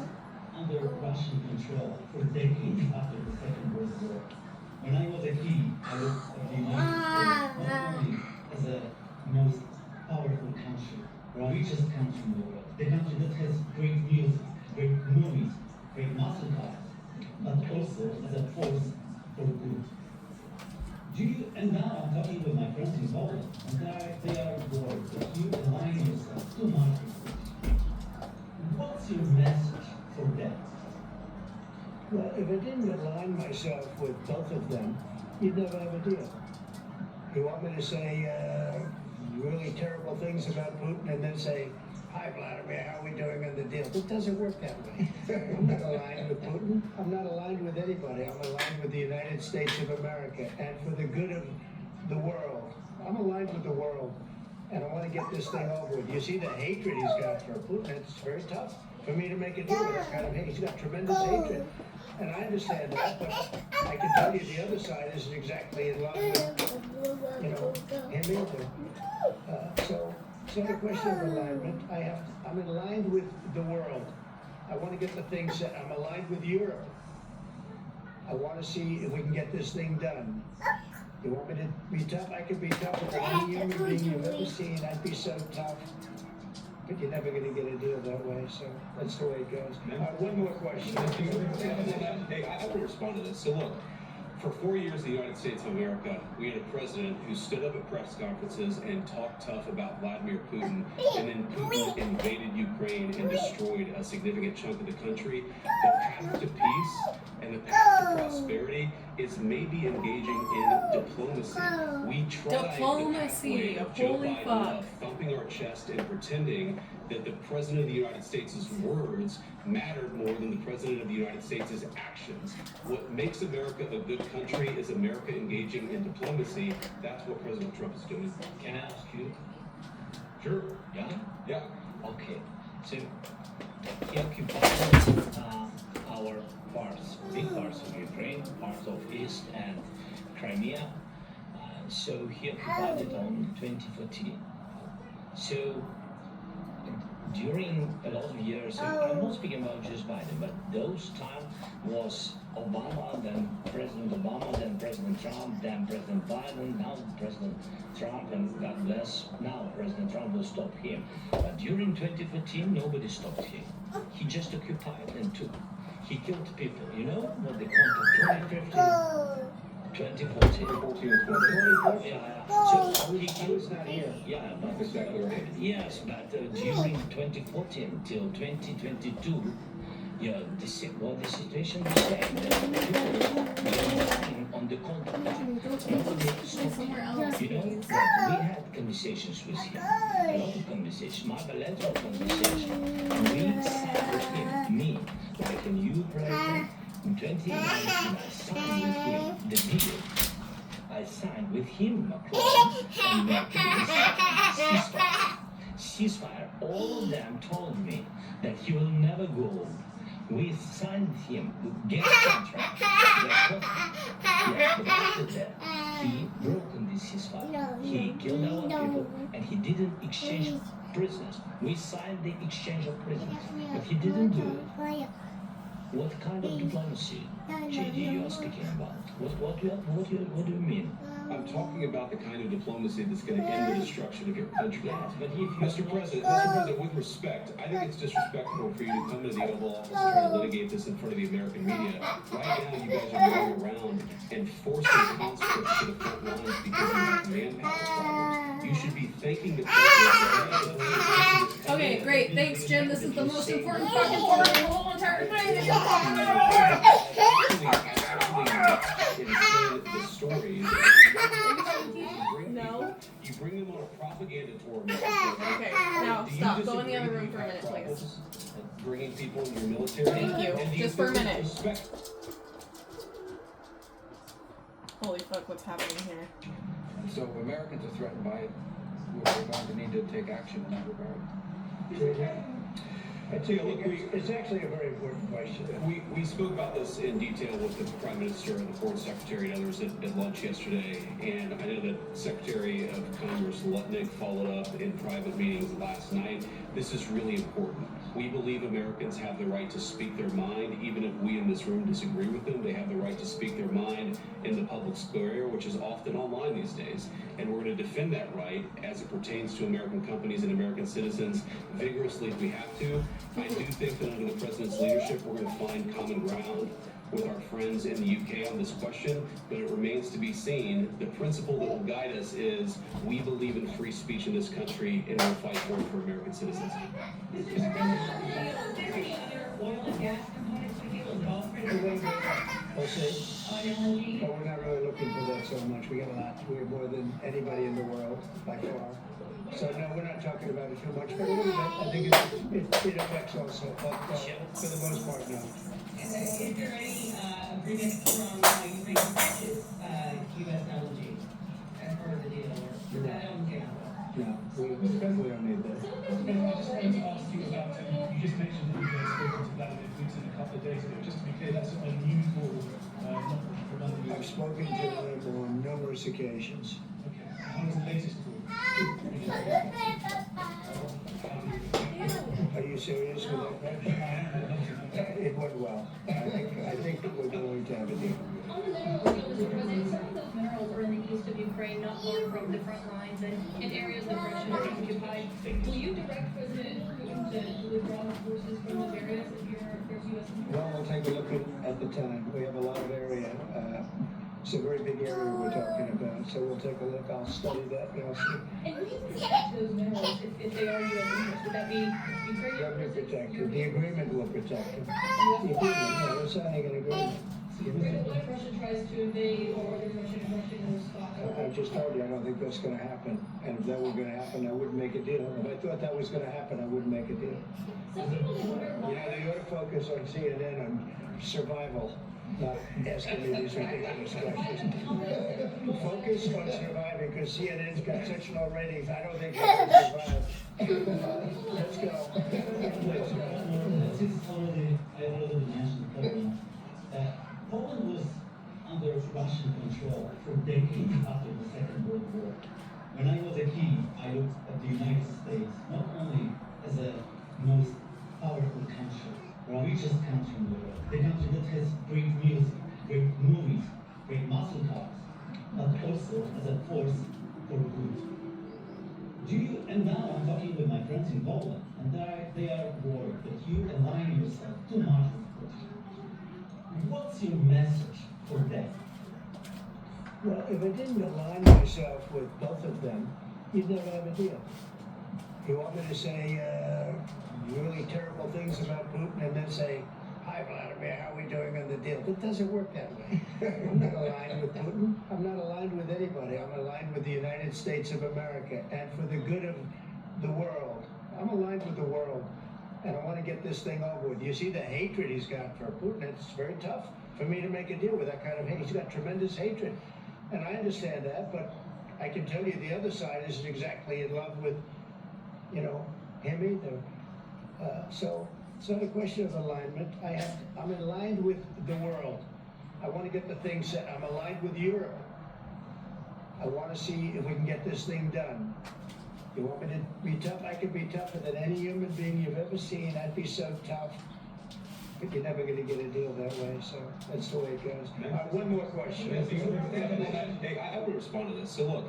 [SPEAKER 6] under Russian control for decades after the Second World War. When I was a kid, I looked at the United States not only as the most powerful country, richest country in the world, the country that has great music, great movies, great muscle cars, but also as a force for good. And now I'm talking with my friends in Poland, and they are worried that you align yourself too much with them. What's your message for them?
[SPEAKER 1] Well, if I didn't align myself with both of them, you'd never have a deal. You want me to say really terrible things about Putin and then say, "Hi, Vladimir, how are we doing on the deal?" It doesn't work that way. I'm not aligned with Putin. I'm not aligned with anybody. I'm aligned with the United States of America and for the good of the world. I'm aligned with the world, and I want to get this thing over with. You see the hatred he's got for Putin. It's very tough for me to make a deal with that kind of hate. He's got tremendous hatred, and I understand that, but I can tell you the other side isn't exactly in line with, him either. So it's not a question of alignment. I'm aligned with the world. I want to get the thing set. I'm aligned with Europe. I want to see if we can get this thing done. You want me to be tough? I can be tough with any human being you've ever seen. I'd be so tough. But you're never going to get a deal that way, so that's the way it goes. One more question.
[SPEAKER 13] Hey, I want to respond to this. So look, for 4 years in the United States of America, we had a president who stood up at press conferences and talked tough about Vladimir Putin, and then Putin invaded Ukraine and destroyed a significant chunk of the country. The path to peace and the path to prosperity is maybe engaging in diplomacy. We tried
[SPEAKER 7] Diplomacy,
[SPEAKER 13] the pathway of
[SPEAKER 7] holy
[SPEAKER 13] Joe Biden
[SPEAKER 7] fuck.
[SPEAKER 13] of thumping our chest and pretending that the President of the United States' words mattered more than the President of the United States' actions. What makes America a good country is America engaging in diplomacy. That's what President Trump is doing.
[SPEAKER 2] Can I ask you?
[SPEAKER 13] Sure.
[SPEAKER 2] Yeah?
[SPEAKER 13] Yeah.
[SPEAKER 2] Okay. So he occupied our parts, big parts of Ukraine, parts of East and Crimea. So he occupied it on 2014. So during a lot of years, I'm not speaking about just Biden, but those time was Obama, then President Obama, then President Trump, then President Biden, now President Trump, and God bless, now President Trump will stop him. But during 2014, nobody stopped him. He just occupied and took. He killed people. You know what they call 2015? 2014. Yeah. So he kills that here. Yeah, but
[SPEAKER 12] Exactly right.
[SPEAKER 2] yes, but during 2014 till 2022, yeah, the situation is the same. On the continent, nobody stopped. You know, but we had conversations with him. A lot of conversations, my bilateral conversation. We sat with him, me, like a new president. In 2019, I signed with him the deal. I signed with him Macron and ceasefire. Ceasefire. All of them told me that he will never go. We signed him with gas contract. Yes, but after that, he broken this ceasefire. He killed our people and he didn't exchange prisoners. We signed the exchange of prisoners, but he didn't do it. What kind of diplomacy, JD, you are speaking about? What do you mean?
[SPEAKER 13] I'm talking about the kind of diplomacy that's going to end the destruction of your country.
[SPEAKER 2] Yes, but if you...
[SPEAKER 13] Mr. President, with respect, I think it's disrespectful for you to come to the Oval Office and try to litigate this in front of the American media. Right now, you guys are going around and forcing conscripts to the front lines because of manpower problems. You should be thanking the president.
[SPEAKER 7] Okay, great. Thanks, Jim. This is the most important fucking part of the whole entire thing.
[SPEAKER 13] The stories.
[SPEAKER 7] No.
[SPEAKER 13] You bring them on a propaganda tour.
[SPEAKER 7] Okay, now
[SPEAKER 13] Do you
[SPEAKER 7] stop. Go in the
[SPEAKER 13] disagree
[SPEAKER 7] other
[SPEAKER 13] that
[SPEAKER 7] room
[SPEAKER 13] you
[SPEAKER 7] for a
[SPEAKER 13] have
[SPEAKER 7] minute, please.
[SPEAKER 13] problems with bringing people in your military?
[SPEAKER 7] Thank you.
[SPEAKER 13] And do
[SPEAKER 7] Just for a
[SPEAKER 13] think
[SPEAKER 7] minute.
[SPEAKER 13] respect-
[SPEAKER 7] Holy fuck, what's happening here?
[SPEAKER 12] So if Americans are threatened by it, we're going to need to take action in that regard.
[SPEAKER 1] It's actually a very important question.
[SPEAKER 13] We spoke about this in detail with the Prime Minister and the Foreign Secretary and others at lunch yesterday, and I know that Secretary of Commerce Lutnick followed up in private meetings last night. This is really important. We believe Americans have the right to speak their mind, even if we in this room disagree with them. They have the right to speak their mind in the public square, which is often online these days. And we're going to defend that right as it pertains to American companies and American citizens vigorously if we have to. I do think that under the President's leadership, we're going to find common ground with our friends in the UK on this question, but it remains to be seen. The principle that will guide us is we believe in free speech in this country and we'll fight for it for American citizens.
[SPEAKER 10] Oil and gas components to deal with Gulf
[SPEAKER 1] We'll see. But we're not really looking for that so much. We got a lot. We have more than anybody in the world, by far. So no, we're not talking about it too much, but a little bit. I think it affects also, but for the most part, no.
[SPEAKER 14] Is there any agreement from Ukraine to purchase U.S. LNG as part of the deal, or is that on the table?
[SPEAKER 1] No, we don't need that.
[SPEAKER 3] I just wanted to ask you about, you just mentioned that you guys spoken to Vladimir Putin a couple of days ago. Just to be clear, that's a new call, not from under you.
[SPEAKER 1] I've spoken to him on numerous occasions.
[SPEAKER 3] Okay. How was the latest call?
[SPEAKER 1] Are you serious with that question? It went well. I think that we're going to have a deal.
[SPEAKER 8] On the minerals, Mr. President, some of those minerals are in the east of Ukraine, not far from the front lines and in areas that Russia has occupied. Will you direct President Putin to withdraw his forces from those areas if there's U.S. support?
[SPEAKER 1] Well, we'll take a look at the time. We have a lot of area. It's a very big area we're talking about, so we'll take a look. I'll study that and I'll see.
[SPEAKER 8] And will you protect those minerals if they are U.S. interests? Would that be Ukrainian?
[SPEAKER 1] They'll be protected. The agreement will protect them. The agreement, yeah, we're signing an agreement.
[SPEAKER 8] What if Russia tries to invade or order Russia to rush in those spots?
[SPEAKER 1] I just told you, I don't think that's going to happen. And if that were going to happen, I wouldn't make a deal. If I thought that was going to happen, I wouldn't make a deal.
[SPEAKER 8] Some people wonder
[SPEAKER 1] You know, they ought to focus on CNN and survival. not asking me these ridiculous questions. Focus on surviving, because CNN's got such low ratings, I don't think they can survive. Let's go.
[SPEAKER 6] Since I already mentioned Poland, Poland was under Russian control for decades after the Second World War. When I was a kid, I looked at the United States not only as a most powerful country, richest country in the world, the country that has great music, great movies, great muscle cars, but also as a force for good. And now I'm talking with my friends in Poland, and they are worried that you align yourself too much with Putin. What's your message for them?
[SPEAKER 1] Well, if I didn't align myself with both of them, you'd never have a deal. You want me to say really terrible things about Putin and then say, "Hi, Vladimir, how are we doing on the deal?" It doesn't work that way. I'm not aligned with Putin. I'm not aligned with anybody. I'm aligned with the United States of America and for the good of the world. I'm aligned with the world, and I want to get this thing over with. You see the hatred he's got for Putin. It's very tough for me to make a deal with that kind of hate. He's got tremendous hatred, and I understand that, but I can tell you the other side isn't exactly in love with, him either. So it's not a question of alignment. I'm aligned with the world. I want to get the thing set. I'm aligned with Europe. I want to see if we can get this thing done. You want me to be tough? I could be tougher than any human being you've ever seen. I'd be so tough. But you're never going to get a deal that way, so that's the way it goes. One more question.
[SPEAKER 13] Hey, I would respond to this. So look,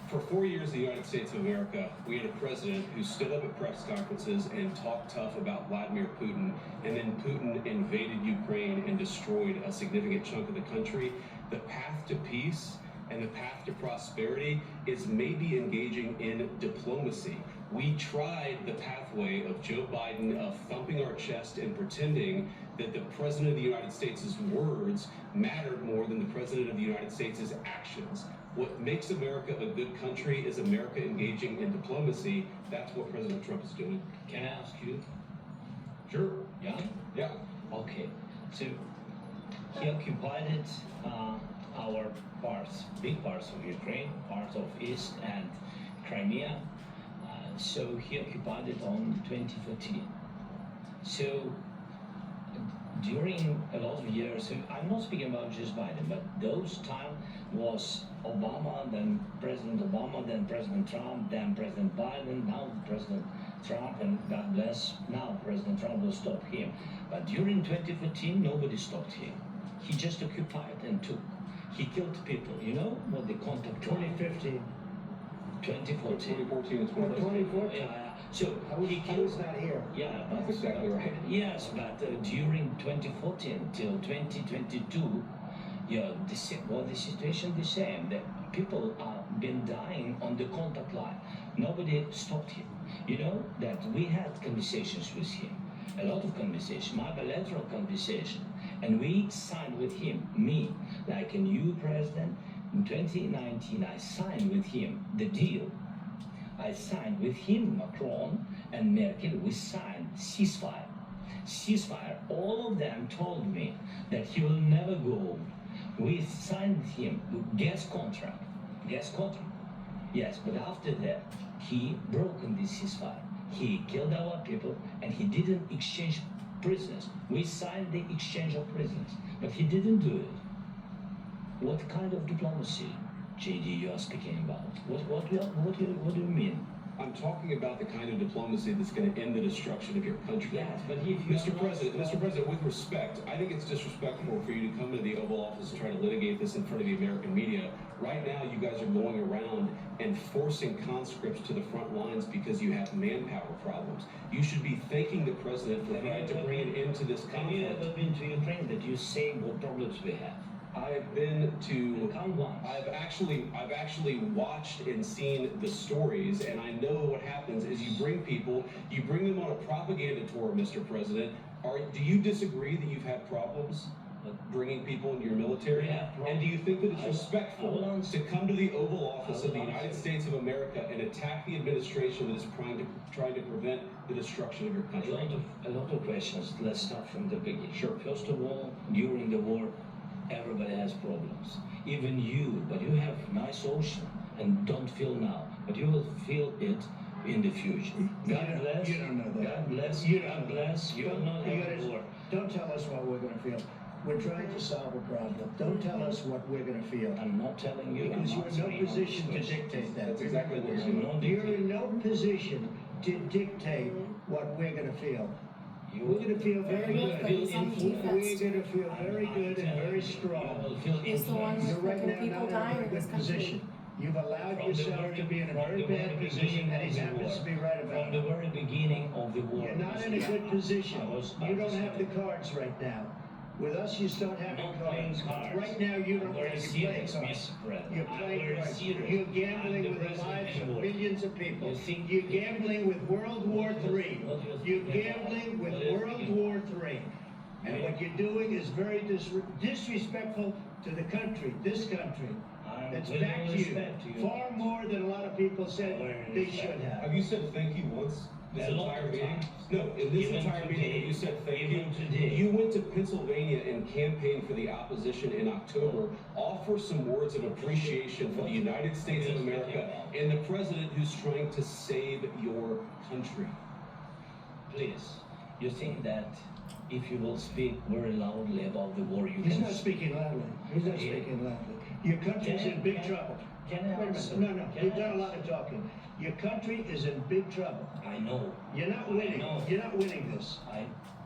[SPEAKER 13] for 4 years in the United States of America, we had a president who stood up at press conferences and talked tough about Vladimir Putin, and then Putin invaded Ukraine and destroyed a significant chunk of the country. The path to peace and the path to prosperity is maybe engaging in diplomacy. We tried the pathway of Joe Biden of thumping our chest and pretending that the President of the United States' words mattered more than the President of the United States' actions. What makes America a good country is America engaging in diplomacy. That's what President Trump is doing.
[SPEAKER 2] Can I ask you?
[SPEAKER 13] Sure.
[SPEAKER 2] Yeah?
[SPEAKER 13] Yeah.
[SPEAKER 2] Okay. So he occupied our parts, big parts of Ukraine, parts of East and Crimea. So he occupied it on 2014. So during a lot of years, so I'm not speaking about just Biden, but those time was Obama, then President Obama, then President Trump, then President Biden, now President Trump, and God bless, now President Trump will stop him. But during 2014, nobody stopped him. He just occupied and took. He killed people. You know what the contact
[SPEAKER 1] 2015.
[SPEAKER 2] 2014.
[SPEAKER 13] 2014 and
[SPEAKER 1] 2014.
[SPEAKER 2] Yeah. So
[SPEAKER 1] I was not here.
[SPEAKER 2] Yeah,
[SPEAKER 13] that's exactly right.
[SPEAKER 2] Yes, but during 2014 till 2022, the situation the same. The people have been dying on the contact line. Nobody stopped him. You know that we had conversations with him, a lot of conversations, my bilateral conversation, and we signed with him, me, like a new president. In 2019, I signed with him the deal. I signed with him, Macron and Merkel, we signed ceasefire. Ceasefire, all of them told me that he will never go. We signed with him gas contract. Yes, but after that, he broke this ceasefire. He killed our people and he didn't exchange prisoners. We signed the exchange of prisoners, but he didn't do it. What kind of diplomacy, JD, you are speaking about? What do you mean?
[SPEAKER 13] I'm talking about the kind of diplomacy that's going to end the destruction of your country.
[SPEAKER 2] Yes, but if you
[SPEAKER 13] Mr. President, with respect, I think it's disrespectful for you to come into the Oval Office and try to litigate this in front of the American media. Right now, you guys are going around and forcing conscripts to the front lines because you have manpower problems. You should be thanking the president for trying to bring it into this conflict.
[SPEAKER 2] Have you ever been to Ukraine that you say what problems we have?
[SPEAKER 13] I've been to. I've actually watched and seen the stories, and I know what happens is you bring them on a propaganda tour, Mr. President. Do you disagree that you've had problems? bringing people into your military?
[SPEAKER 2] Yeah.
[SPEAKER 13] And do you think that it's
[SPEAKER 2] I
[SPEAKER 13] respectful
[SPEAKER 2] will answer.
[SPEAKER 13] to come to the Oval Office of the
[SPEAKER 2] will
[SPEAKER 13] United
[SPEAKER 2] answer.
[SPEAKER 13] States of America and attack the administration that is trying to prevent the destruction of your country?
[SPEAKER 2] A lot of questions. Let's start from the beginning. Sure. First of all, during the war, everybody has problems. Even you, but you have nice ocean and don't feel now, but you will feel it in the future. God bless.
[SPEAKER 1] You don't know that.
[SPEAKER 2] God bless.
[SPEAKER 1] You
[SPEAKER 2] God
[SPEAKER 1] don't know
[SPEAKER 2] bless.
[SPEAKER 1] that.
[SPEAKER 2] You will not
[SPEAKER 1] You
[SPEAKER 2] have a
[SPEAKER 1] gotta-
[SPEAKER 2] war.
[SPEAKER 1] Don't tell us what we're gonna feel. We're trying to solve a problem. Don't tell us what we're gonna feel.
[SPEAKER 2] I'm not telling you.
[SPEAKER 1] Because
[SPEAKER 2] I'm
[SPEAKER 1] you're in no
[SPEAKER 2] answering all
[SPEAKER 1] position to
[SPEAKER 2] these
[SPEAKER 1] dictate that.
[SPEAKER 13] That's exactly what
[SPEAKER 2] I'm not
[SPEAKER 1] You're
[SPEAKER 2] dictating.
[SPEAKER 1] in no position to dictate what we're gonna feel.
[SPEAKER 2] You
[SPEAKER 1] We're gonna feel very
[SPEAKER 2] will
[SPEAKER 1] good.
[SPEAKER 2] feel
[SPEAKER 7] Some
[SPEAKER 2] influenced.
[SPEAKER 1] We're gonna feel very good and very strong.
[SPEAKER 2] You will feel
[SPEAKER 7] He's the one
[SPEAKER 2] influenced.
[SPEAKER 1] You're right
[SPEAKER 7] making
[SPEAKER 1] now
[SPEAKER 7] people
[SPEAKER 1] not in a
[SPEAKER 7] dying
[SPEAKER 1] very
[SPEAKER 7] in this
[SPEAKER 1] good
[SPEAKER 7] country.
[SPEAKER 1] position. You've allowed
[SPEAKER 2] From the
[SPEAKER 1] yourself
[SPEAKER 2] very-
[SPEAKER 1] to be in a
[SPEAKER 2] from
[SPEAKER 1] very
[SPEAKER 2] the
[SPEAKER 1] bad
[SPEAKER 2] very
[SPEAKER 1] position, and he
[SPEAKER 2] beginning of the
[SPEAKER 1] happens to
[SPEAKER 2] war.
[SPEAKER 1] be right about
[SPEAKER 2] From the
[SPEAKER 1] it.
[SPEAKER 2] very beginning of the war.
[SPEAKER 1] You're not in a good position. You don't have the cards right now. With us, you start having
[SPEAKER 2] Not playing
[SPEAKER 1] cards.
[SPEAKER 2] cards.
[SPEAKER 1] Right now, you don't
[SPEAKER 2] I'm very
[SPEAKER 1] want to play
[SPEAKER 2] serious,
[SPEAKER 1] cards.
[SPEAKER 2] Mr. President.
[SPEAKER 1] You're
[SPEAKER 2] I'm
[SPEAKER 1] playing
[SPEAKER 2] very
[SPEAKER 1] cards.
[SPEAKER 2] serious.
[SPEAKER 1] You're
[SPEAKER 2] I'm
[SPEAKER 1] gambling
[SPEAKER 2] the
[SPEAKER 1] with the
[SPEAKER 2] president
[SPEAKER 1] lives of
[SPEAKER 2] anymore.
[SPEAKER 1] millions of people.
[SPEAKER 2] You think-
[SPEAKER 1] You're gambling with World War III.
[SPEAKER 2] What do you
[SPEAKER 1] You're
[SPEAKER 2] think about-
[SPEAKER 1] gambling with
[SPEAKER 2] what do you
[SPEAKER 1] World
[SPEAKER 2] think?
[SPEAKER 1] War III. And what you're doing is very disrespectful to the country, this country.
[SPEAKER 2] I'm
[SPEAKER 1] That's
[SPEAKER 2] with
[SPEAKER 1] back
[SPEAKER 2] all
[SPEAKER 1] to you.
[SPEAKER 2] respect to you.
[SPEAKER 1] Far more than a lot of people said they should
[SPEAKER 13] Have
[SPEAKER 1] have.
[SPEAKER 13] you said thank you once this
[SPEAKER 2] A lot
[SPEAKER 13] entire
[SPEAKER 2] of
[SPEAKER 13] meeting?
[SPEAKER 2] times.
[SPEAKER 13] No, in this
[SPEAKER 2] Even
[SPEAKER 13] entire meeting,
[SPEAKER 2] today.
[SPEAKER 13] have you said thank you?
[SPEAKER 2] Even today.
[SPEAKER 13] You went to Pennsylvania and campaigned for the opposition in October. Offer some words of appreciation for the United States of America and the president who's trying to save your country.
[SPEAKER 2] Please, you think that if you will speak very loudly about the war, you
[SPEAKER 1] He's
[SPEAKER 2] can...
[SPEAKER 1] not speaking loudly. He's not speaking loudly. Your country's in big trouble.
[SPEAKER 2] Can I
[SPEAKER 1] Wait a
[SPEAKER 2] answer?
[SPEAKER 1] minute. No,
[SPEAKER 2] Can
[SPEAKER 1] you've
[SPEAKER 2] I
[SPEAKER 1] done a
[SPEAKER 2] answer?
[SPEAKER 1] lot of talking. Your country is in big trouble.
[SPEAKER 2] I know.
[SPEAKER 1] You're not
[SPEAKER 2] I
[SPEAKER 1] winning.
[SPEAKER 2] know.
[SPEAKER 1] You're not winning this.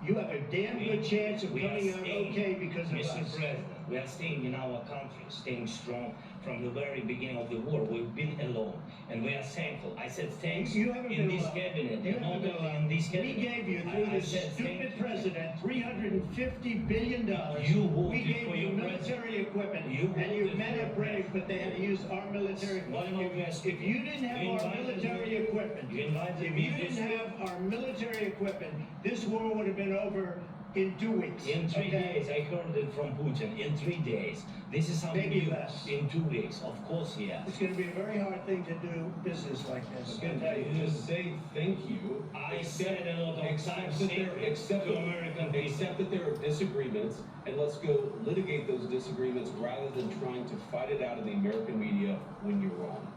[SPEAKER 1] You have a damn good chance of
[SPEAKER 2] We are
[SPEAKER 1] coming out
[SPEAKER 2] staying,
[SPEAKER 1] okay because of
[SPEAKER 2] Mr.
[SPEAKER 1] us.
[SPEAKER 2] President, we are staying in our country, staying strong from the very beginning of the war. We've been alone, and we are thankful. I said thanks
[SPEAKER 1] You haven't
[SPEAKER 2] in
[SPEAKER 1] been
[SPEAKER 2] this
[SPEAKER 1] alone.
[SPEAKER 2] cabinet,
[SPEAKER 1] You
[SPEAKER 2] and
[SPEAKER 1] haven't
[SPEAKER 2] not
[SPEAKER 1] been
[SPEAKER 2] only
[SPEAKER 1] alone.
[SPEAKER 2] in this
[SPEAKER 1] We
[SPEAKER 2] cabinet.
[SPEAKER 1] gave you, through
[SPEAKER 2] I
[SPEAKER 1] this
[SPEAKER 2] said thank
[SPEAKER 1] stupid
[SPEAKER 2] you.
[SPEAKER 1] president, $350 billion.
[SPEAKER 2] You voted
[SPEAKER 1] We gave
[SPEAKER 2] for
[SPEAKER 1] you
[SPEAKER 2] your
[SPEAKER 1] military equipment,
[SPEAKER 2] You
[SPEAKER 1] and your
[SPEAKER 2] voted
[SPEAKER 1] men
[SPEAKER 2] for
[SPEAKER 1] are
[SPEAKER 2] your
[SPEAKER 1] brave, but they had to use our military.
[SPEAKER 2] What about you guys?
[SPEAKER 1] If you didn't have
[SPEAKER 2] You
[SPEAKER 1] our
[SPEAKER 2] invited
[SPEAKER 1] military
[SPEAKER 2] me-
[SPEAKER 1] equipment,
[SPEAKER 2] you invited
[SPEAKER 1] if
[SPEAKER 2] me
[SPEAKER 1] you didn't
[SPEAKER 2] this-
[SPEAKER 1] have our military equipment, this war would have been over in 2 weeks.
[SPEAKER 2] In 3
[SPEAKER 1] okay?
[SPEAKER 2] days, I heard it from Putin. In 3 days. This is something
[SPEAKER 1] Maybe
[SPEAKER 2] new.
[SPEAKER 1] less.
[SPEAKER 2] In 2 weeks, of course, yes.
[SPEAKER 1] It's gonna be a very hard thing to do business like this.
[SPEAKER 13] Again, just say thank you.
[SPEAKER 2] I said a lot of
[SPEAKER 13] Accept
[SPEAKER 2] times
[SPEAKER 13] that
[SPEAKER 2] thank
[SPEAKER 13] there,
[SPEAKER 2] you
[SPEAKER 13] accept
[SPEAKER 2] to
[SPEAKER 13] that-
[SPEAKER 2] American people.
[SPEAKER 13] accept that there are disagreements, and let's go litigate those disagreements rather than trying to fight it out in the American media when you're wrong.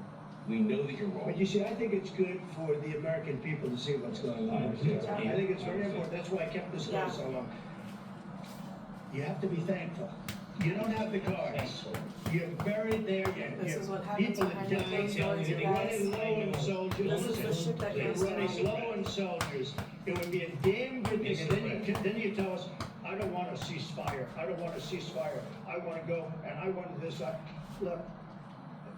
[SPEAKER 13] We know that you're wrong.
[SPEAKER 1] But you see, I think it's good for the American people to see what's going on. I think it's very important. That's why I kept this going so long. You have to be thankful. You don't have the cards. You're buried there.
[SPEAKER 7] This is what happens
[SPEAKER 1] People are
[SPEAKER 7] behind the
[SPEAKER 1] dying.
[SPEAKER 7] closed doors, you
[SPEAKER 1] You're running
[SPEAKER 7] guys.
[SPEAKER 1] low on soldiers.
[SPEAKER 7] This is the shit that
[SPEAKER 1] You're
[SPEAKER 7] goes
[SPEAKER 1] running
[SPEAKER 7] down.
[SPEAKER 1] low on soldiers. It would be a damn good thing. And then you tell us, I don't want a ceasefire. I don't want a ceasefire. I want to go and I want this. Look,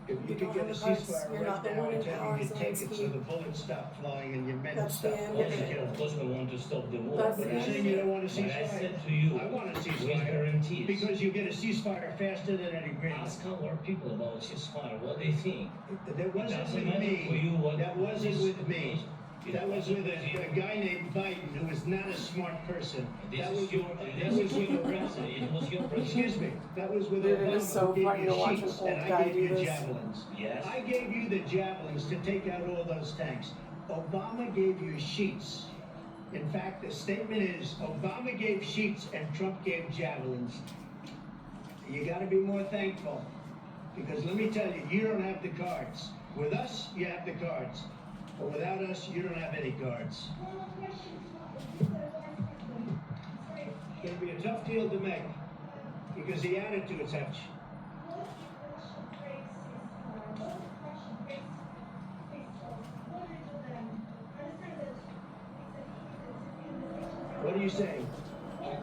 [SPEAKER 1] if you could
[SPEAKER 7] don't
[SPEAKER 1] get a
[SPEAKER 7] have the cards.
[SPEAKER 1] ceasefire
[SPEAKER 7] You're not
[SPEAKER 1] right
[SPEAKER 7] the
[SPEAKER 1] now,
[SPEAKER 7] one
[SPEAKER 1] I
[SPEAKER 7] in
[SPEAKER 1] tell
[SPEAKER 7] power,
[SPEAKER 1] you, you take it so
[SPEAKER 7] Zelenkyy.
[SPEAKER 1] the bullets stop flying and your men
[SPEAKER 7] That's
[SPEAKER 1] stop
[SPEAKER 7] the end
[SPEAKER 1] falling
[SPEAKER 7] of it.
[SPEAKER 1] killed.
[SPEAKER 2] Of course, we want to stop the war.
[SPEAKER 7] That's
[SPEAKER 2] but
[SPEAKER 7] the
[SPEAKER 1] You're
[SPEAKER 2] I
[SPEAKER 1] saying
[SPEAKER 2] said-
[SPEAKER 1] you don't want a
[SPEAKER 2] but I
[SPEAKER 1] ceasefire?
[SPEAKER 2] said to you,
[SPEAKER 1] I want a
[SPEAKER 2] with
[SPEAKER 1] ceasefire.
[SPEAKER 2] guarantees.
[SPEAKER 1] Because you get a ceasefire faster than an agreement.
[SPEAKER 2] Ask our people about ceasefire, what they think.
[SPEAKER 1] That wasn't
[SPEAKER 2] Doesn't
[SPEAKER 1] with
[SPEAKER 2] matter for you
[SPEAKER 1] me.
[SPEAKER 2] what-
[SPEAKER 1] That wasn't with me.
[SPEAKER 2] It
[SPEAKER 1] That was
[SPEAKER 2] wasn't
[SPEAKER 1] with
[SPEAKER 2] with you.
[SPEAKER 1] a guy named Biden, who is not a smart person.
[SPEAKER 2] This
[SPEAKER 1] That
[SPEAKER 2] is
[SPEAKER 1] was
[SPEAKER 2] your,
[SPEAKER 1] that
[SPEAKER 2] this
[SPEAKER 1] was
[SPEAKER 2] is
[SPEAKER 1] with
[SPEAKER 2] your president, it was your president.
[SPEAKER 1] Excuse me, that was with
[SPEAKER 7] Dude, it
[SPEAKER 1] Obama,
[SPEAKER 7] is so
[SPEAKER 1] who gave
[SPEAKER 7] funny
[SPEAKER 1] you
[SPEAKER 7] to watch an
[SPEAKER 1] sheets,
[SPEAKER 7] old
[SPEAKER 1] and I
[SPEAKER 7] guy
[SPEAKER 1] gave
[SPEAKER 7] do
[SPEAKER 1] you
[SPEAKER 7] this.
[SPEAKER 1] javelins.
[SPEAKER 2] Yes.
[SPEAKER 1] I gave you the javelins to take out all those tanks. Obama gave you sheets. In fact, the statement is, Obama gave sheets and Trump gave javelins. You gotta be more thankful. Because let me tell you, you don't have the cards. With us, you have the cards. But without us, you don't have any cards. It's gonna be a tough deal to make. Because the attitudes have What are you saying?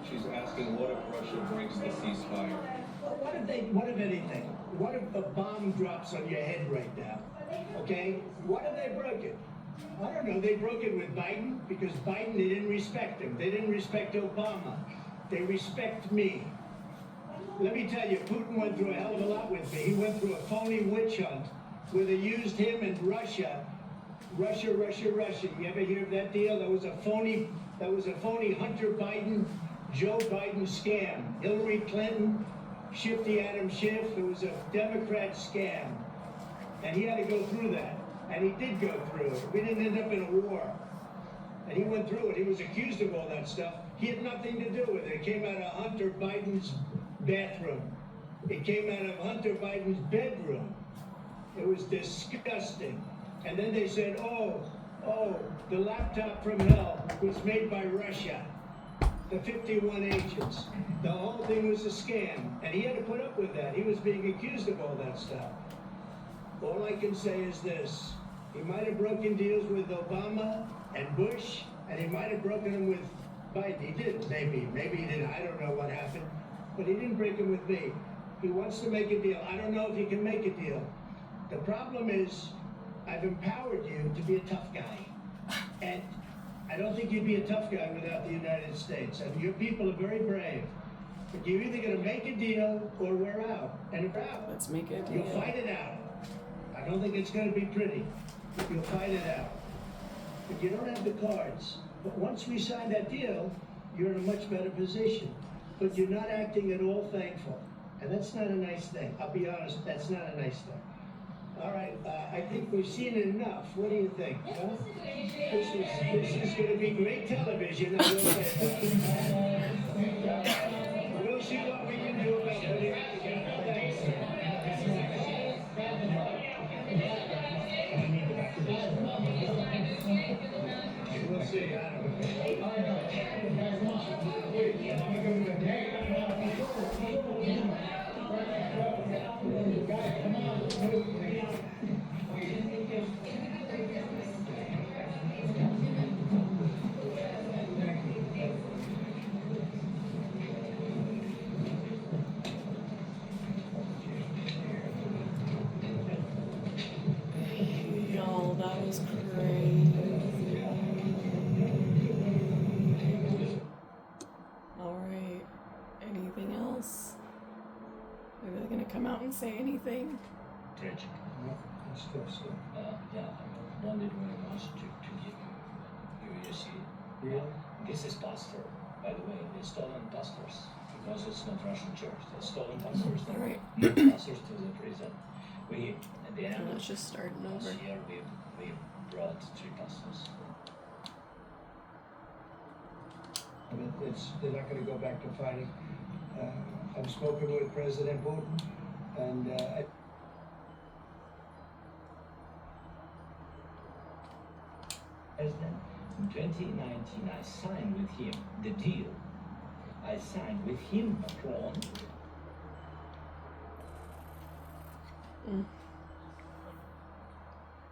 [SPEAKER 13] She's asking what if Russia breaks the ceasefire?
[SPEAKER 1] What if anything? What if a bomb drops on your head right now? Okay? What if they broke it? I don't know. They broke it with Biden because Biden, they didn't respect him. They didn't respect Obama. They respect me. Let me tell you, Putin went through a hell of a lot with me. He went through a phony witch hunt where they used him in Russia. Russia. You ever hear of that deal? That was a phony Hunter Biden Joe Biden scam. Hillary Clinton, Shifty Adam Schiff, it was a Democrat scam. And he had to go through that. And he did go through it. We didn't end up in a war. And he went through it. He was accused of all that stuff. He had nothing to do with it. It came out of Hunter Biden's bathroom. It came out of Hunter Biden's bedroom. It was disgusting. And then they said, oh, the laptop from hell was made by Russia. The 51 agents. The whole thing was a scam. And he had to put up with that. He was being accused of all that stuff. All I can say is this. He might have broken deals with Obama and Bush, and he might have broken them with Biden. He did, maybe. Maybe he didn't. I don't know what happened. But he didn't break them with me. He wants to make a deal. I don't know if he can make a deal. The problem is, I've empowered you to be a tough guy. And I don't think you'd be a tough guy without the United States. And your people are very brave. But you're either going to make a deal or we're out. And if we're out,
[SPEAKER 7] Let's make a deal.
[SPEAKER 1] you'll fight it out. I don't think it's going to be pretty. You'll fight it out. But you don't have the cards. But once we sign that deal, you're in a much better position. But you're not acting at all thankful. And that's not a nice thing. I'll be honest, that's not a nice thing. All right, I think we've seen it enough. What do you think? Huh? This is going to be great television. I will say that. We'll see what we can do about putting it together. Thanks. We'll see. I don't know.
[SPEAKER 7] Y'all, that was crazy. Alright, anything else? Are they gonna come out and say anything?
[SPEAKER 2] Tragic.
[SPEAKER 1] It's tough stuff.
[SPEAKER 2] Yeah, I wanted very much to give you see.
[SPEAKER 1] Yeah.
[SPEAKER 2] This is pastor, by the way. They stolen pastors because it's not Russian church. They stolen pastors. They
[SPEAKER 7] Alright.
[SPEAKER 2] pastors to the prison. We at the end
[SPEAKER 7] Let's just start
[SPEAKER 2] last
[SPEAKER 7] over.
[SPEAKER 2] year we brought 3 pastors.
[SPEAKER 1] They're not going to go back to fighting. I've spoken with President Putin, and
[SPEAKER 2] President, in 2019 I signed with him the deal. I signed with him, Macron.